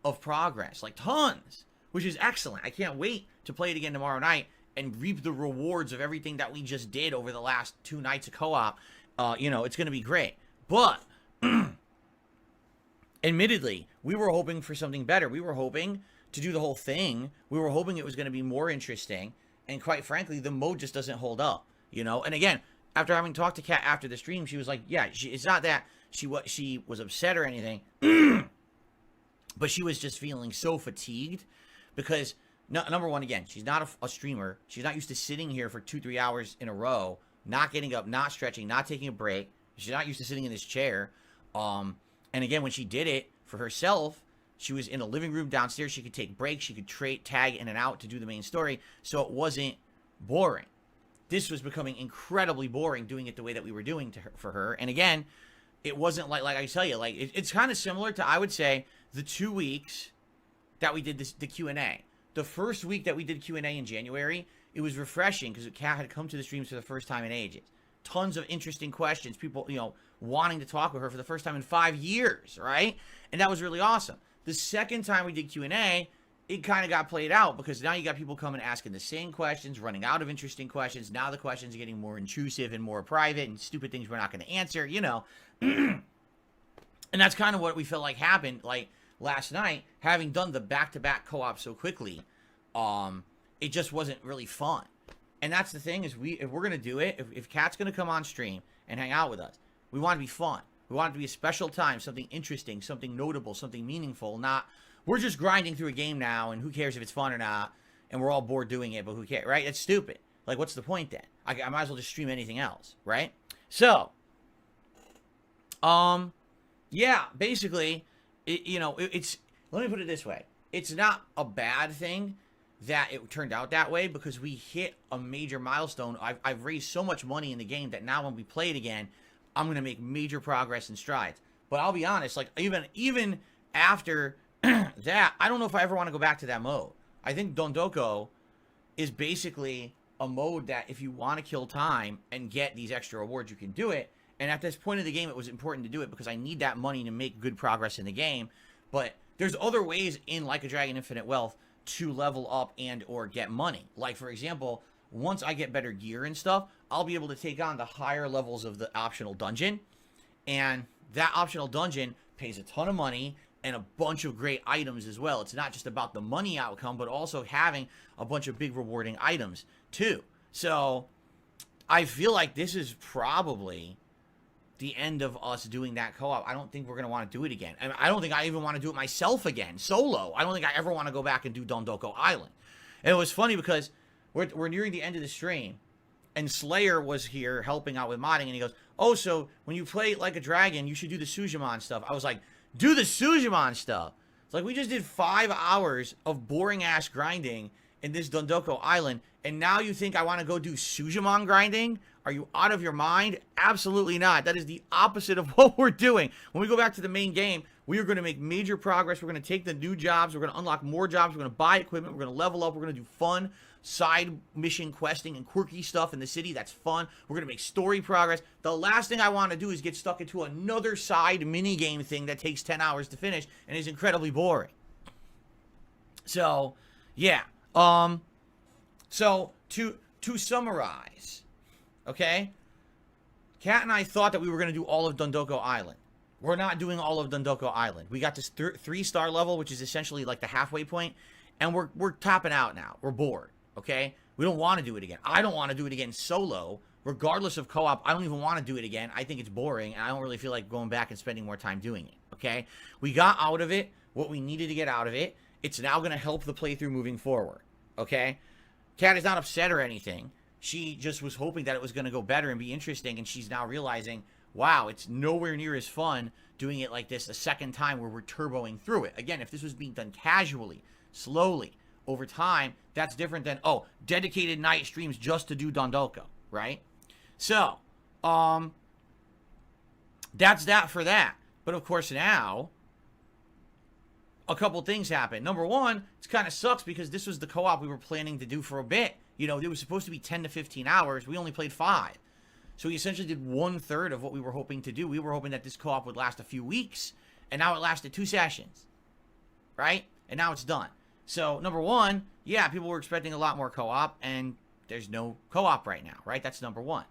of progress, like tons, which is excellent. I can't wait to play it again tomorrow night and reap the rewards of everything that we just did over the last 2 nights of co-op. You know, it's going to be great. But admittedly, we were hoping for something better. We were hoping to do the whole thing. We were hoping it was going to be more interesting. And quite frankly, the mode just doesn't hold up. You know, and again, after having talked to Kat after the stream, she was like, yeah, it's not that she was upset or anything, but she was just feeling so fatigued because, number one, again, she's not a streamer. She's not used to sitting here for 2-3 hours in a row, not getting up, not stretching, not taking a break. She's not used to sitting in this chair. And again, when she did it for herself, she was in a living room downstairs. She could take breaks. She could tag in and out to do the main story. So it wasn't boring. This was becoming incredibly boring doing it the way that we were doing for her. And again, it wasn't like I tell you, like it's kind of similar to, I would say, the 2 weeks that we did the Q&A. The first week that we did Q&A in January, it was refreshing because Khet had come to the streams for the first time in ages. Tons of interesting questions, people, you know, wanting to talk with her for the first time in 5 years, right? And that was really awesome. The second time we did Q&A, it kind of got played out because now you got people coming asking the same questions, running out of interesting questions. Now the questions are getting more intrusive and more private and stupid things we're not going to answer, you know. And that's kind of what we felt like happened, like, last night, having done the back-to-back co-op so quickly. It just wasn't really fun. And that's the thing is if we're going to do it, if Khet's going to come on stream and hang out with us, we want it to be fun. We want it to be a special time, something interesting, something notable, something meaningful. Not, we're just grinding through a game now and who cares if it's fun or not, and we're all bored doing it, but who cares, right? It's stupid. Like, what's the point then? I might as well just stream anything else, right? So, yeah, basically, it's, let me put it this way. It's not a bad thing that it turned out that way because we hit a major milestone. I've raised so much money in the game that now when we play it again, I'm going to make major progress and strides. But I'll be honest, like, even after that, I don't know if I ever want to go back to that mode. I think Dondoko is basically a mode that if you want to kill time and get these extra rewards, you can do it. And at this point in the game, it was important to do it because I need that money to make good progress in the game. But there's other ways in Like a Dragon Infinite Wealth to level up and or get money. Like, for example, once I get better gear and stuff, I'll be able to take on the higher levels of the optional dungeon. And that optional dungeon pays a ton of money and a bunch of great items as well. It's not just about the money outcome, but also having a bunch of big rewarding items too. So I feel like this is probably the end of us doing that co-op. I don't think we're going to want to do it again. And I don't think I even want to do it myself again, solo. I don't think I ever want to go back and do Dondoko Island. And it was funny because we're nearing the end of the stream, and Slayer was here helping out with modding, and he goes, oh, so when you play Like a Dragon, you should do the Sujimon stuff. I was like, do the Sujimon stuff? It's like, we just did 5 hours of boring-ass grinding in this Dondoko Island, and now you think I want to go do Sujimon grinding? Are you out of your mind? Absolutely not. That is the opposite of what we're doing. When we go back to the main game, we are going to make major progress. We're going to take the new jobs. We're going to unlock more jobs. We're going to buy equipment. We're going to level up. We're going to do fun side mission questing and quirky stuff in the city. That's fun. We're going to make story progress. The last thing I want to do is get stuck into another side mini game thing that takes 10 hours to finish and is incredibly boring. So, yeah. So to summarize, okay? Khet and I thought that we were going to do all of Dondoko Island. We're not doing all of Dondoko Island. We got this 3-star level, which is essentially like the halfway point, and we're topping out now. We're bored, okay? We don't want to do it again. I don't want to do it again solo. Regardless of co-op, I don't even want to do it again. I think it's boring, and I don't really feel like going back and spending more time doing it, okay? We got out of it what we needed to get out of it. It's now going to help the playthrough moving forward, okay? Khet is not upset or anything. She just was hoping that it was going to go better and be interesting, and she's now realizing, wow, it's nowhere near as fun doing it like this the second time where we're turboing through it. Again, if this was being done casually, slowly, over time, that's different than, oh, dedicated night streams just to do Dondoko, right? So, that's that for that. But of course now, a couple things happen. Number one, it kind of sucks because this was the co-op we were planning to do for a bit. You know, it was supposed to be 10 to 15 hours. We only played 5. So we essentially did 1/3 of what we were hoping to do. We were hoping that this co-op would last a few weeks, and now it lasted 2 sessions, right? And now it's done. So, number one, yeah, people were expecting a lot more co-op, and there's no co-op right now, right? That's number one.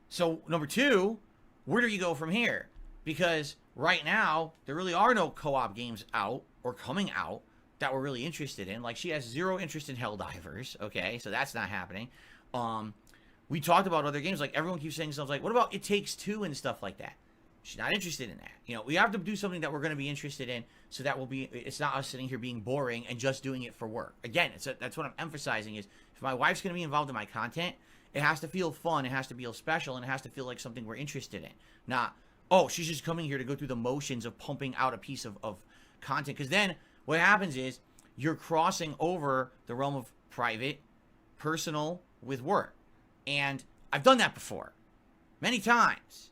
So, number two, where do you go from here? Because right now, there really are no co-op games out or coming out that we're really interested in. Like, she has 0 interest in Helldivers, okay? So that's not happening. We talked about other games. Like, everyone keeps saying stuff like, what about It Takes Two and stuff like that? She's not interested in that. You know, we have to do something that we're going to be interested in so that will be, it's not us sitting here being boring and just doing it for work. Again, that's what I'm emphasizing is if my wife's going to be involved in my content, it has to feel fun, it has to feel special, and it has to feel like something we're interested in. Not, oh, she's just coming here to go through the motions of pumping out a piece of content. Because then what happens is you're crossing over the realm of private, personal with work. And I've done that before. Many times.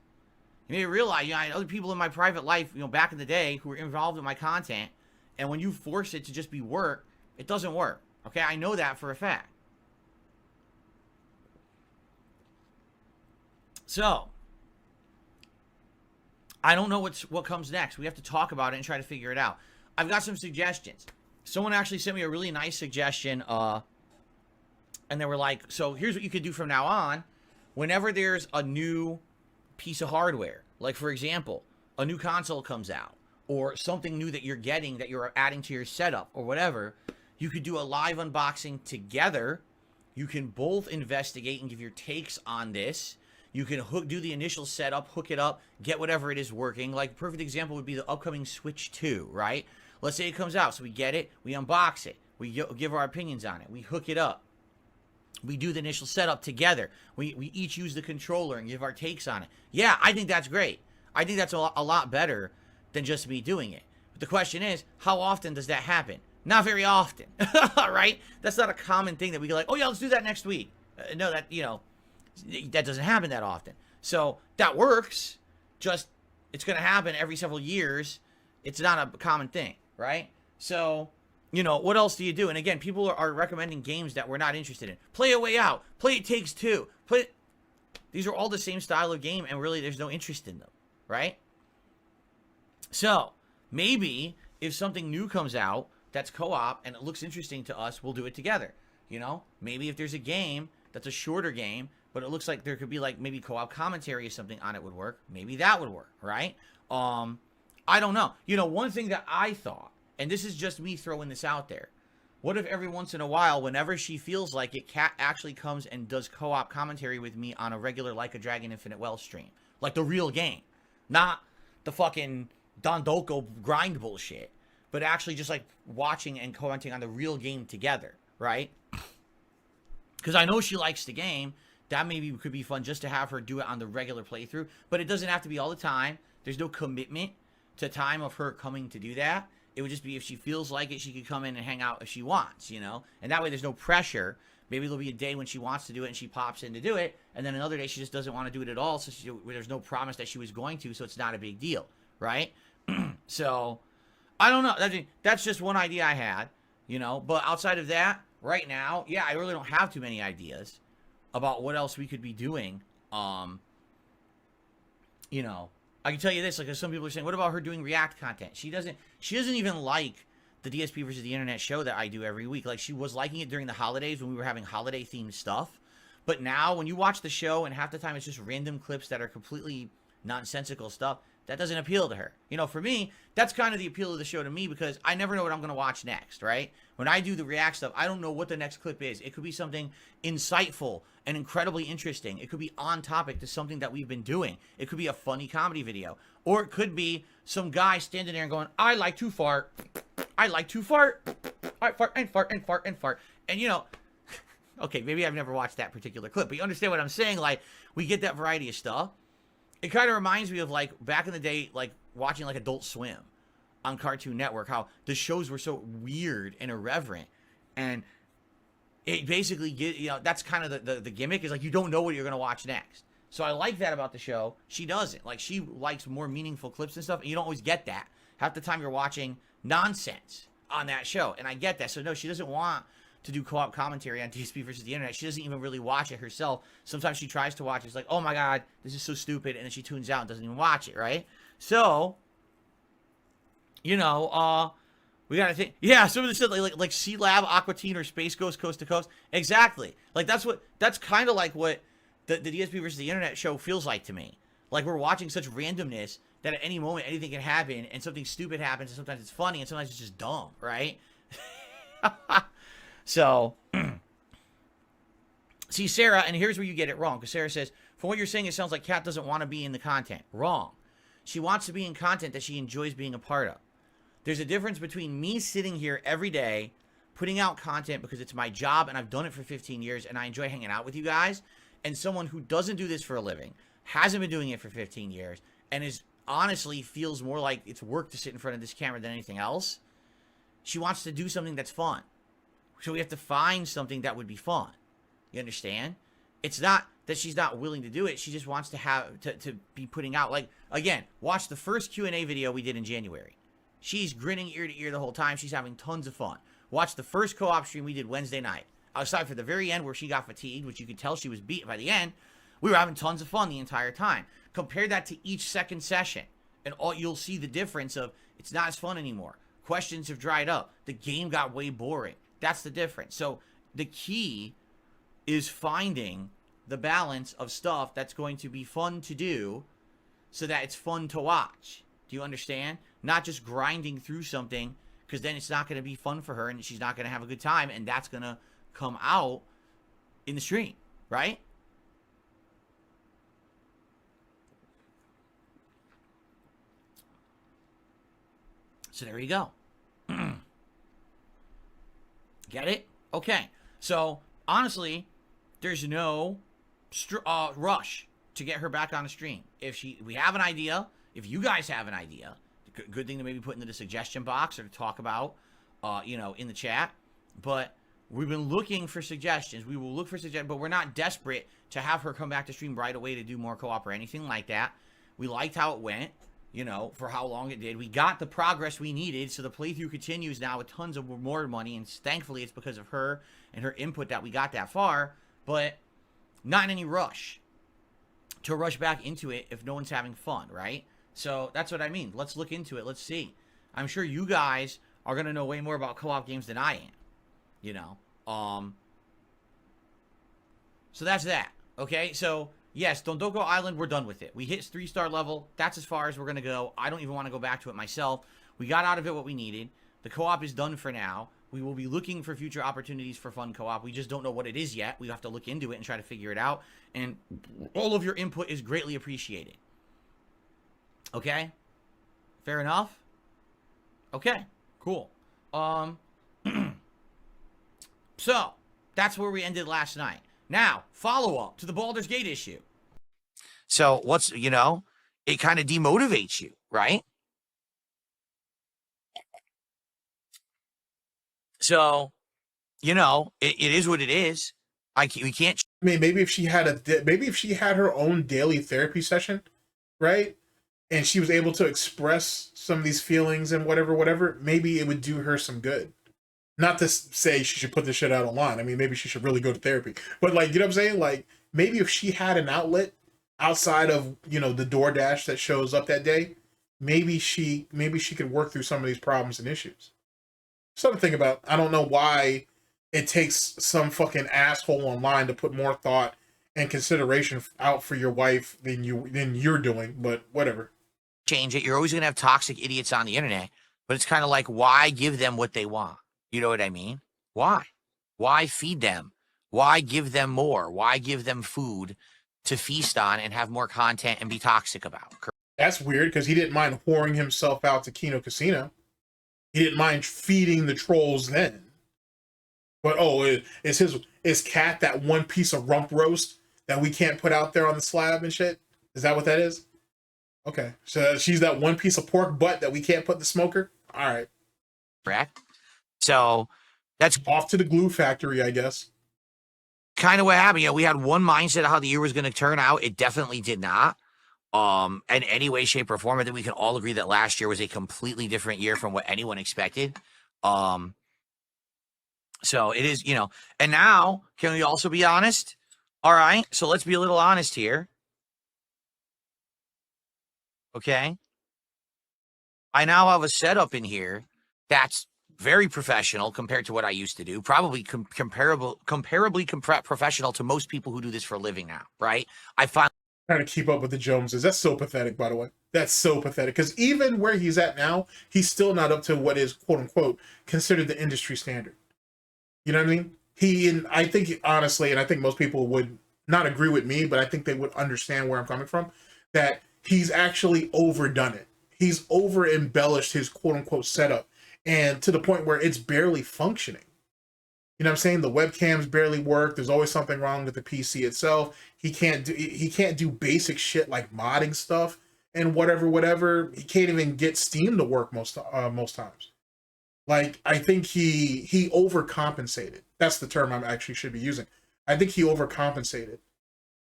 You may realize, you know, I had other people in my private life, you know, back in the day who were involved in my content. And when you force it to just be work, it doesn't work. Okay? I know that for a fact. So, I don't know what comes next. We have to talk about it and try to figure it out. I've got some suggestions. Someone actually sent me a really nice suggestion, and they were like, so here's what you could do from now on. Whenever there's a new piece of hardware, like for example, a new console comes out, or something new that you're getting that you're adding to your setup or whatever, you could do a live unboxing together. You can both investigate and give your takes on this. You can do the initial setup, hook it up, get whatever it is working. Like a perfect example would be the upcoming Switch 2, right? Let's say it comes out, so we get it, we unbox it, we give our opinions on it, we hook it up. We do the initial setup together. We each use the controller and give our takes on it. Yeah, I think that's great. I think that's a lot better than just me doing it. But the question is, how often does that happen? Not very often, right? That's not a common thing that we go like, oh yeah, let's do that next week. No, that, you know, that doesn't happen that often. So that works. Just, it's going to happen every several years. It's not a common thing, right? So, you know, what else do you do? And again, people are recommending games that we're not interested in. Play A Way Out. Play It Takes Two. These are all the same style of game, and really there's no interest in them, right? So, maybe if something new comes out that's co-op and it looks interesting to us, we'll do it together. You know, maybe if there's a game that's a shorter game, but it looks like there could be like maybe co-op commentary or something on it would work. Maybe that would work, right? I don't know. You know, one thing that I thought, and this is just me throwing this out there, what if every once in a while, whenever she feels like it, Kat actually comes and does co-op commentary with me on a regular Like a Dragon Infinite Well stream? Like the real game. Not the fucking Dondoko grind bullshit, but actually just like watching and commenting on the real game together, right? Because I know she likes the game. That maybe could be fun just to have her do it on the regular playthrough, but it doesn't have to be all the time. There's no commitment to time of her coming to do that. It would just be if she feels like it, she could come in and hang out if she wants, you know? And that way there's no pressure. Maybe there'll be a day when she wants to do it and she pops in to do it, and then another day she just doesn't want to do it at all, so there's no promise that she was going to, so it's not a big deal, right? So, I don't know. That's just one idea I had, you know? But outside of that, right now, yeah, I really don't have too many ideas about what else we could be doing. You know, I can tell you this, like some people are saying, what about her doing React content? She doesn't even like the DSP versus the Internet show that I do every week. Like, she was liking it during the holidays when we were having holiday-themed stuff. But now, when you watch the show, and half the time it's just random clips that are completely nonsensical stuff, that doesn't appeal to her. You know, for me, that's kind of the appeal of the show to me, because I never know what I'm going to watch next, right? When I do the React stuff, I don't know what the next clip is. It could be something insightful and incredibly interesting. It could be on topic to something that we've been doing. It could be a funny comedy video. Or it could be some guy standing there and going, I like to fart. I like to fart. I fart and fart and fart and fart. And, you know, okay, maybe I've never watched that particular clip, but you understand what I'm saying? Like, we get that variety of stuff. It kind of reminds me of, like, back in the day, like, watching, like, Adult Swim on Cartoon Network, how the shows were so weird and irreverent. And it basically, you know, that's kind of the gimmick, is, like, you don't know what you're going to watch next. So I like that about the show. She doesn't. Like, she likes more meaningful clips and stuff, and you don't always get that. Half the time you're watching nonsense on that show, and I get that. So, no, she doesn't want to do co-op commentary on DSP versus the Internet. She doesn't even really watch it herself. Sometimes she tries to watch it. It's like, oh my God, this is so stupid. And then she tunes out and doesn't even watch it, right? So, you know, we got to think. Yeah, some of the stuff like C-Lab, Aqua Teen, or Space Ghost Coast to Coast. Exactly. Like, that's kind of like what the DSP versus the Internet show feels like to me. Like, we're watching such randomness that at any moment anything can happen, and something stupid happens, and sometimes it's funny, and sometimes it's just dumb, right? So, see, Sarah, and here's where you get it wrong, because Sarah says, from what you're saying, it sounds like Kat doesn't want to be in the content. Wrong. She wants to be in content that she enjoys being a part of. There's a difference between me sitting here every day, putting out content because it's my job, and I've done it for 15 years, and I enjoy hanging out with you guys, and someone who doesn't do this for a living, hasn't been doing it for 15 years, and is honestly feels more like it's work to sit in front of this camera than anything else. She wants to do something that's fun. So we have to find something that would be fun. You understand? It's not that she's not willing to do it. She just wants to have to be putting out, like, again, watch the first Q&A video we did in January. She's grinning ear to ear the whole time. She's having tons of fun. Watch the first co-op stream we did Wednesday night. Aside for the very end where she got fatigued, which you could tell she was beat by the end, We were having tons of fun the entire time. Compare that to each second session, and you'll see the difference of it's not as fun anymore. Questions have dried up. The game got way boring. That's the difference. So the key is finding the balance of stuff that's going to be fun to do so that it's fun to watch. Do you understand? Not just grinding through something, because then it's not going to be fun for her and she's not going to have a good time, and that's going to come out in the stream, right? So there you go. Get it? Okay. So, honestly, there's no rush to get her back on the stream. If we have an idea, if you guys have an idea, good thing to maybe put into the suggestion box or to talk about, in the chat. But we've been looking for suggestions. We will look for suggestions, but we're not desperate to have her come back to stream right away to do more co-op or anything like that. We liked how it went, for how long it did. We got the progress we needed, so the playthrough continues now with tons of more money, and thankfully it's because of her and her input that we got that far, but not in any rush to rush back into it if no one's having fun, right? So that's what I mean. Let's look into it. Let's see. I'm sure you guys are going to know way more about co-op games than I am, So that's that, okay? So, yes, Dondoko Island, we're done with it. We hit 3-star level. That's as far as we're going to go. I don't even want to go back to it myself. We got out of it what we needed. The co-op is done for now. We will be looking for future opportunities for fun co-op. We just don't know what it is yet. We have to look into it and try to figure it out. And all of your input is greatly appreciated. Okay? Fair enough? Okay. Cool. So, that's where we ended last night. Now, follow-up to the Baldur's Gate issue. So, it kind of demotivates you, right? So, it is what it is. We can't. I mean, maybe if she had her own daily therapy session, right? And she was able to express some of these feelings and whatever, maybe it would do her some good. Not to say she should put this shit out online. I mean, maybe she should really go to therapy. But, you know what I'm saying? Like, maybe if she had an outlet outside of, the DoorDash that shows up that day, maybe she could work through some of these problems and issues. Something to think about. I don't know why it takes some fucking asshole online to put more thought and consideration out for your wife than you're doing, but whatever. Change it. You're always going to have toxic idiots on the internet, but it's kind of like, why give them what they want? You know what I mean? Why? Why feed them? Why give them more? Why give them food to feast on and have more content and be toxic about? That's weird, because he didn't mind whoring himself out to Kino Casino. He didn't mind feeding the trolls then. But, is Khet that one piece of rump roast that we can't put out there on the slab and shit? Is that what that is? Okay. So she's that one piece of pork butt that we can't put in the smoker? All right. Correct. So that's off to the glue factory, I guess. Kind of what happened. We had one mindset of how the year was going to turn out. It definitely did not. In any way, shape, or form. I think we can all agree that last year was a completely different year from what anyone expected. So it is, and now, can we also be honest? All right, so let's be a little honest here. Okay? I now have a setup in here that's very professional compared to what I used to do. Probably comparably professional to most people who do this for a living now, right? I find trying to keep up with the Joneses. That's so pathetic, by the way. That's so pathetic. Because even where he's at now, he's still not up to what is, quote unquote, considered the industry standard. You know what I mean? I think, honestly, and I think most people would not agree with me, but I think they would understand where I'm coming from, that he's actually overdone it. He's over embellished his quote unquote setup, and to the point where it's barely functioning. You know what I'm saying? The webcams barely work. There's always something wrong with the PC itself. He can't do basic shit like modding stuff and whatever. He can't even get Steam to work most times. Like, I think he overcompensated. That's the term I actually should be using. I think he overcompensated.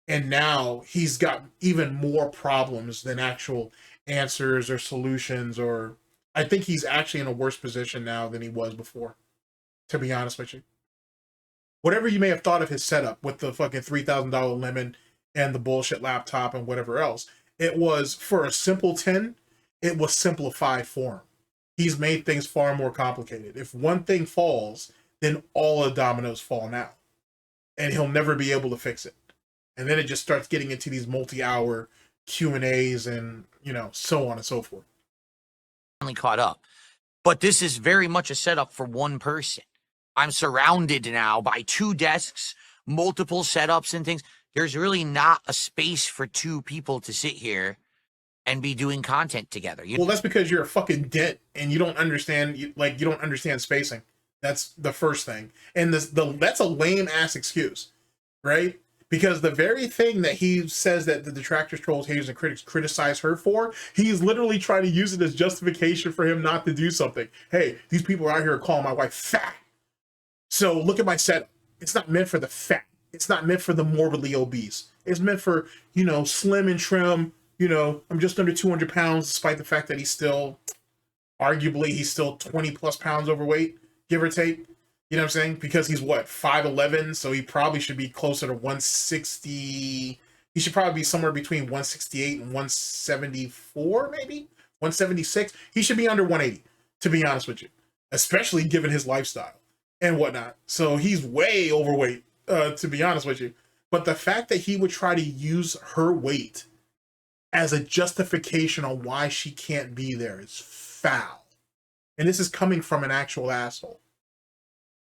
And now he's got even more problems than actual answers or solutions, or I think he's actually in a worse position now than he was before, to be honest with you. Whatever you may have thought of his setup with the fucking $3,000 lemon and the bullshit laptop and whatever else. It was, for a simpleton, it was simplified for him. He's made things far more complicated. If one thing falls, then all the dominoes fall now. And he'll never be able to fix it. And then it just starts getting into these multi-hour Q&As and, you know, so on and so forth. Finally caught up. But this is very much a setup for one person. I'm surrounded now by 2 desks, multiple setups and things. There's really not a space for 2 people to sit here and be doing content together. Well, that's because you're a fucking dent and you don't understand, you don't understand spacing. That's the first thing. And that's a lame ass excuse, right? Because the very thing that he says that the detractors, trolls, haters, and critics criticize her for, he's literally trying to use it as justification for him not to do something. Hey, these people are out here calling my wife fat. So look at my setup. It's not meant for the fat. It's not meant for the morbidly obese. It's meant for, you know, slim and trim. You know, I'm just under 200 pounds, despite the fact that he's still, arguably, he's still 20 plus pounds overweight, give or take. You know what I'm saying? Because he's what, 5'11", so he probably should be closer to 160. He should probably be somewhere between 168 and 174, maybe 176. He should be under 180, to be honest with you, especially given his lifestyle and whatnot. So he's way overweight, to be honest with you. But the fact that he would try to use her weight as a justification on why she can't be there is foul. And this is coming from an actual asshole.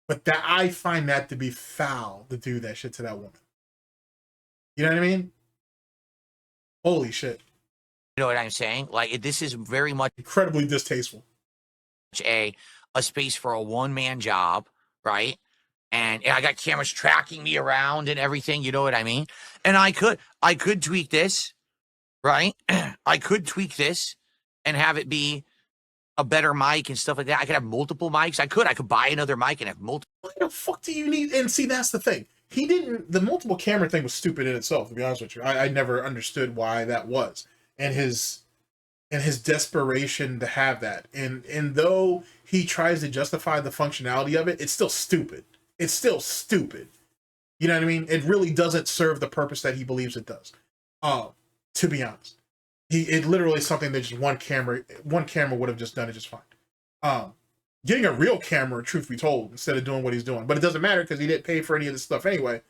But that, I find that to be foul to do that shit to that woman. You know what I mean? Holy shit. You know what I'm saying? Like, this is very much Incredibly distasteful. a space for a one-man job, right? And I got cameras tracking me around and everything, you know what I mean? And I could tweak this, right? I could tweak this and have it be a better mic and stuff like that. I could have multiple mics. I could buy another mic and have multiple. Why the fuck do you need? And see, that's the thing. He didn't. The multiple camera thing was stupid in itself. To be honest with you, I never understood why that was, and his desperation to have that. And though he tries to justify the functionality of it, it's still stupid. It's still stupid. You know what I mean? It really doesn't serve the purpose that he believes it does. To be honest. It literally is something that just one camera would have just done it just fine. Getting a real camera, truth be told, instead of doing what he's doing. But it doesn't matter because he didn't pay for any of this stuff anyway,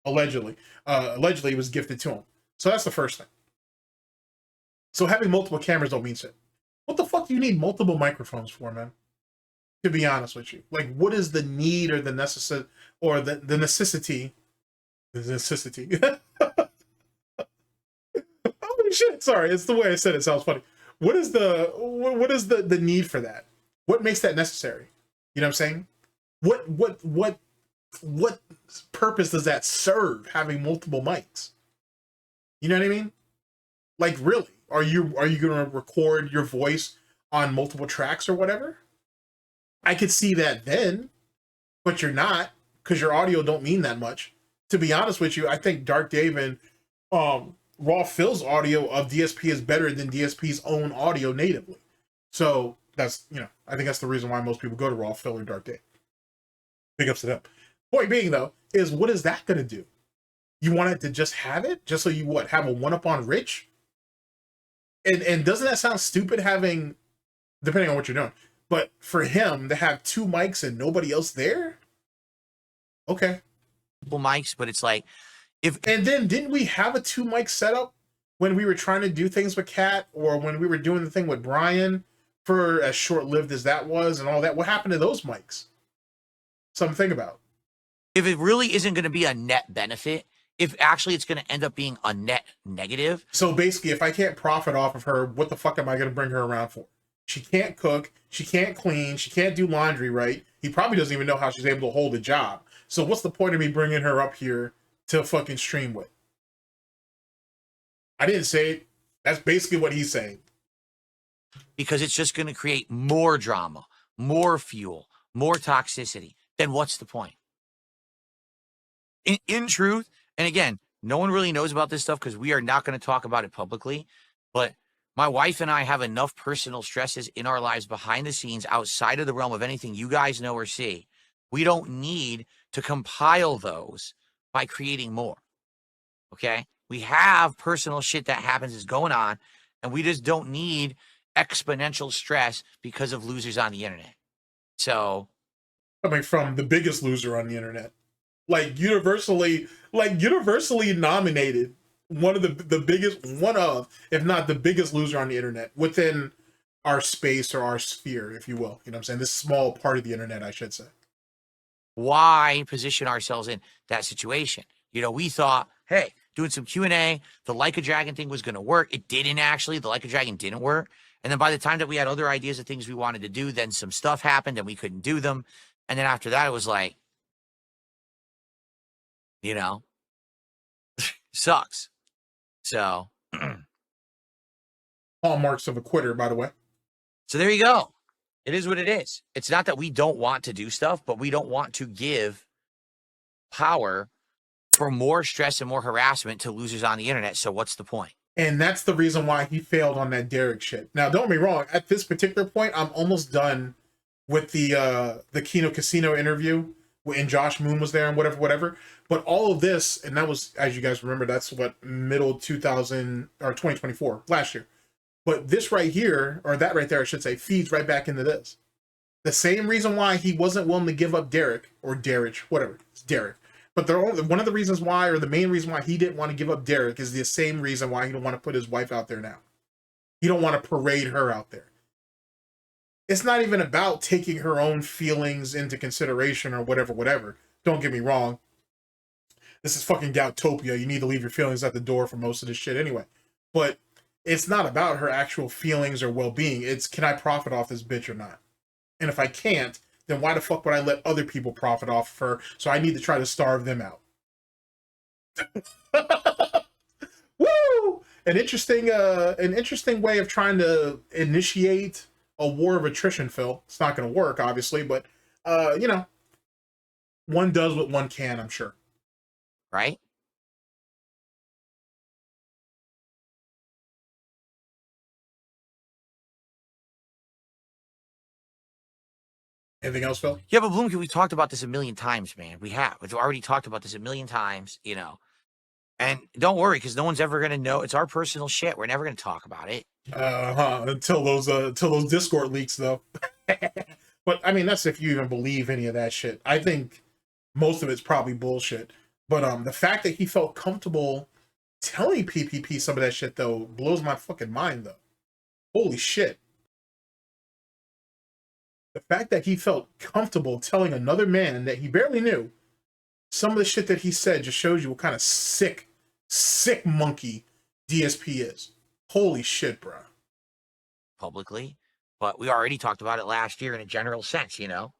allegedly. Allegedly, it was gifted to him. So that's the first thing. So having multiple cameras don't mean shit. What the fuck do you need multiple microphones for, man? To be honest with you. Like, what is the need or the necessity or the necessity? The necessity. Shit, sorry, it's the way I said it. Sounds funny. What is the need for that? What makes that necessary? You know what I'm saying? What purpose does that serve, having multiple mics? You know what I mean? Like, really? Are you gonna record your voice on multiple tracks or whatever? I could see that then, but you're not, because your audio don't mean that much. To be honest with you, I think Dark Dave and Raw Phil's audio of DSP is better than DSP's own audio natively. So that's, you know, I think that's the reason why most people go to Raw Phil or Dark Dave. Big ups to them. Point being, though, is what is that going to do? You want it to just have it? Just so you, have a one-up on Rich? And doesn't that sound stupid having, depending on what you're doing, but for him to have 2 mics and nobody else there? Okay. Mics, but it's like, and then didn't we have a 2 mic setup when we were trying to do things with Khet, or when we were doing the thing with Brian, for as short-lived as that was and all that? What happened to those mics? Something to think about. If it really isn't going to be a net benefit, if actually it's going to end up being a net negative. So basically, if I can't profit off of her, what the fuck am I going to bring her around for? She can't cook, she can't clean, she can't do laundry right. He probably doesn't even know how she's able to hold a job. So what's the point of me bringing her up here to fucking stream with? I didn't say it. That's basically what he's saying. Because it's just going to create more drama, more fuel, more toxicity. Then what's the point? In truth, and again, no one really knows about this stuff because we are not going to talk about it publicly, but my wife and I have enough personal stresses in our lives behind the scenes, outside of the realm of anything you guys know or see. We don't need to compile those by creating more. Okay? We have personal shit that happens is going on, and we just don't need exponential stress because of losers on the internet. So, coming from the biggest loser on the internet, like universally nominated, one of the biggest, one of, if not the biggest loser on the internet within our space or our sphere, if you will. You know what I'm saying? This small part of the internet, I should say. why position ourselves in that situation? You know, we thought, hey, doing some Q&A, the Like a Dragon thing was going to work. It didn't actually. The Like a Dragon didn't work. And then by the time that we had other ideas of things we wanted to do, then some stuff happened and we couldn't do them. And then after that, it was like, you know, sucks. So, Hallmarks of a quitter, by the way. so there you go. It is what it is. It's not that we don't want to do stuff, but we don't want to give power for more stress and more harassment to losers on the internet. So what's the point? And that's the reason why he failed on that Derek shit. Now, don't get me wrong. At this particular point, I'm almost done with the Kino Casino interview when Josh Moon was there and whatever. But all of this, and that was, as you guys remember, that's what, middle 2000 or 2024, last year. But this right here, or that right there, I should say, feeds right back into this. The same reason why he wasn't willing to give up Derek, or Derek, whatever, it's Derek. But one of the reasons why, or the main reason why he didn't want to give up Derek is the same reason why he don't want to put his wife out there now. He don't want to parade her out there. It's not even about taking her own feelings into consideration or whatever. Don't get me wrong. This is fucking Goutopia. You need to leave your feelings at the door for most of this shit anyway. But it's not about her actual feelings or well-being. It's, can I profit off this bitch or not? And if I can't, then why the fuck would I let other people profit off of her? So I need to try to starve them out. Woo! An interesting way of trying to initiate a war of attrition, Phil. It's not going to work, obviously, but you know, one does what one can, I'm sure. Right? Anything else, Phil? Yeah, but Bloomkin, we talked about this a million times, man. We have. We've already talked about this a million times, you know. And don't worry, because no one's ever going to know. It's our personal shit. We're never going to talk about it. Until those Discord leaks, though. But I mean, that's if you even believe any of that shit. I think most of it's probably bullshit. But the fact that he felt comfortable telling PPP some of that shit, though, blows my fucking mind, though. Holy shit. The fact that he felt comfortable telling another man that he barely knew some of the shit that he said just shows you what kind of sick monkey DSP is. Holy shit, bro. Publicly. But we already talked about it last year in a general sense, you know?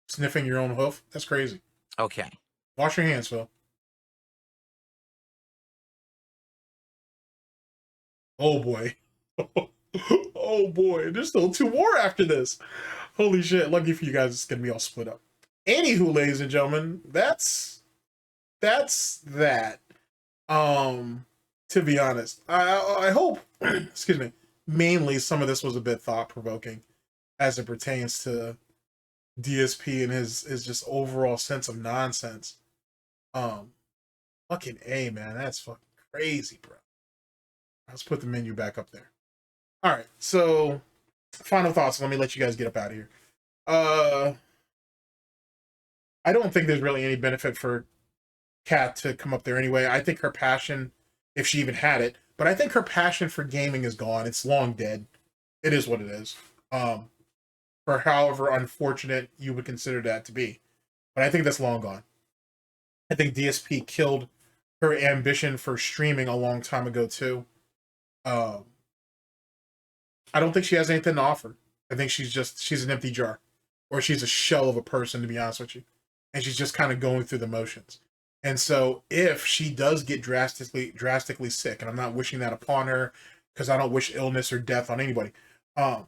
Sniffing your own hoof? That's crazy. Okay. Wash your hands, Phil. Oh, boy. Oh, boy. There's still 2 more after this. Holy shit. Lucky for you guys, it's going to be all split up. Anywho, ladies and gentlemen, that's that. To be honest, I hope, excuse me, mainly some of this was a bit thought-provoking as it pertains to DSP and his just overall sense of nonsense. Fucking A, man, that's fucking crazy, bro. Let's put the menu back up there. All right, so final thoughts. Let me let you guys get up out of here. I don't think there's really any benefit for Khet to come up there anyway. I think her passion, if she even had it, but I think her passion for gaming is gone. It's long dead. It is what it is. For however unfortunate you would consider that to be. But I think that's long gone. I think DSP killed her ambition for streaming a long time ago too. I don't think she has anything to offer. I think she's an empty jar. Or she's a shell of a person, to be honest with you. And she's just kind of going through the motions. And so if she does get drastically sick, and I'm not wishing that upon her, because I don't wish illness or death on anybody, because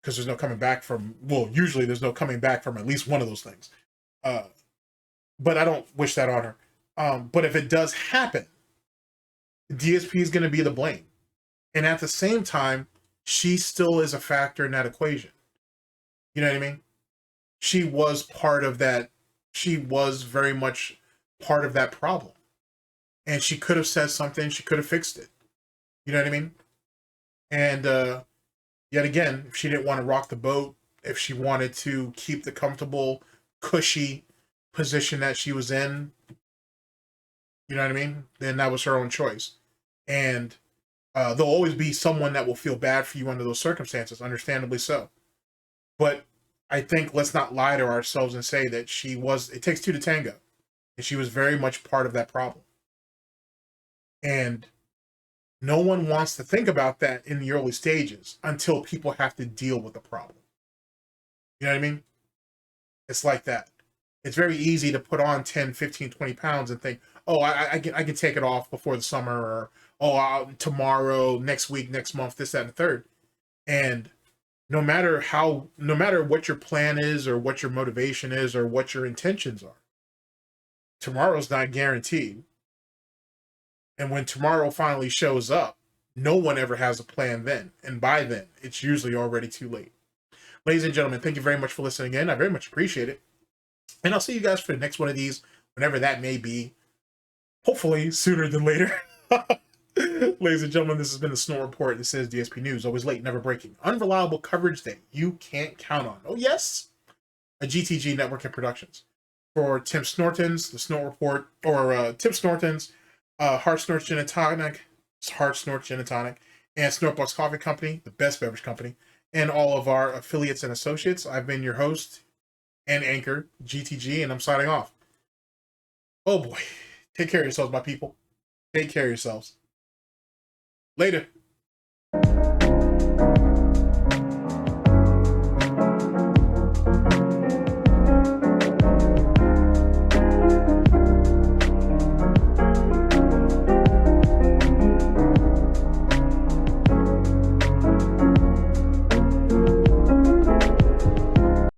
there's no coming back from, well, usually there's no coming back from at least one of those things. But I don't wish that on her. But if it does happen, DSP is going to be the blame. And at the same time, she still is a factor in that equation. You know what I mean? She was part of that. She was very much part of that problem. And she could have said something. She could have fixed it. You know what I mean? And yet again, if she didn't want to rock the boat, if she wanted to keep the comfortable, cushy position that she was in, you know what I mean? Then that was her own choice. And there'll always be someone that will feel bad for you under those circumstances, understandably so. But I think let's not lie to ourselves and say that it takes two to tango. And she was very much part of that problem. And no one wants to think about that in the early stages until people have to deal with the problem. You know what I mean? It's like that. It's very easy to put on 10, 15, 20 pounds and think, oh, I can take it off before the summer, or, oh, tomorrow, next week, next month, this, that, and the third. And no matter what your plan is, or what your motivation is, or what your intentions are, tomorrow's not guaranteed. And when tomorrow finally shows up, no one ever has a plan then. And by then, it's usually already too late. Ladies and gentlemen, thank you very much for listening in. I very much appreciate it. And I'll see you guys for the next one of these, whenever that may be. Hopefully sooner than later. Ladies and gentlemen, this has been the Snort Report. This is DSP News. Always late, never breaking. Unreliable coverage that you can't count on. Oh, yes. A GTG Network and Productions. For Tim Snorton's, the Snort Report, or Tim Snorton's, Heart Snorts Gin and Tonic, and SnortBucks Coffee Company, the best beverage company, and all of our affiliates and associates. I've been your host and anchor, GTG, and I'm signing off. Oh boy. Take care of yourselves, my people. Take care of yourselves. Later.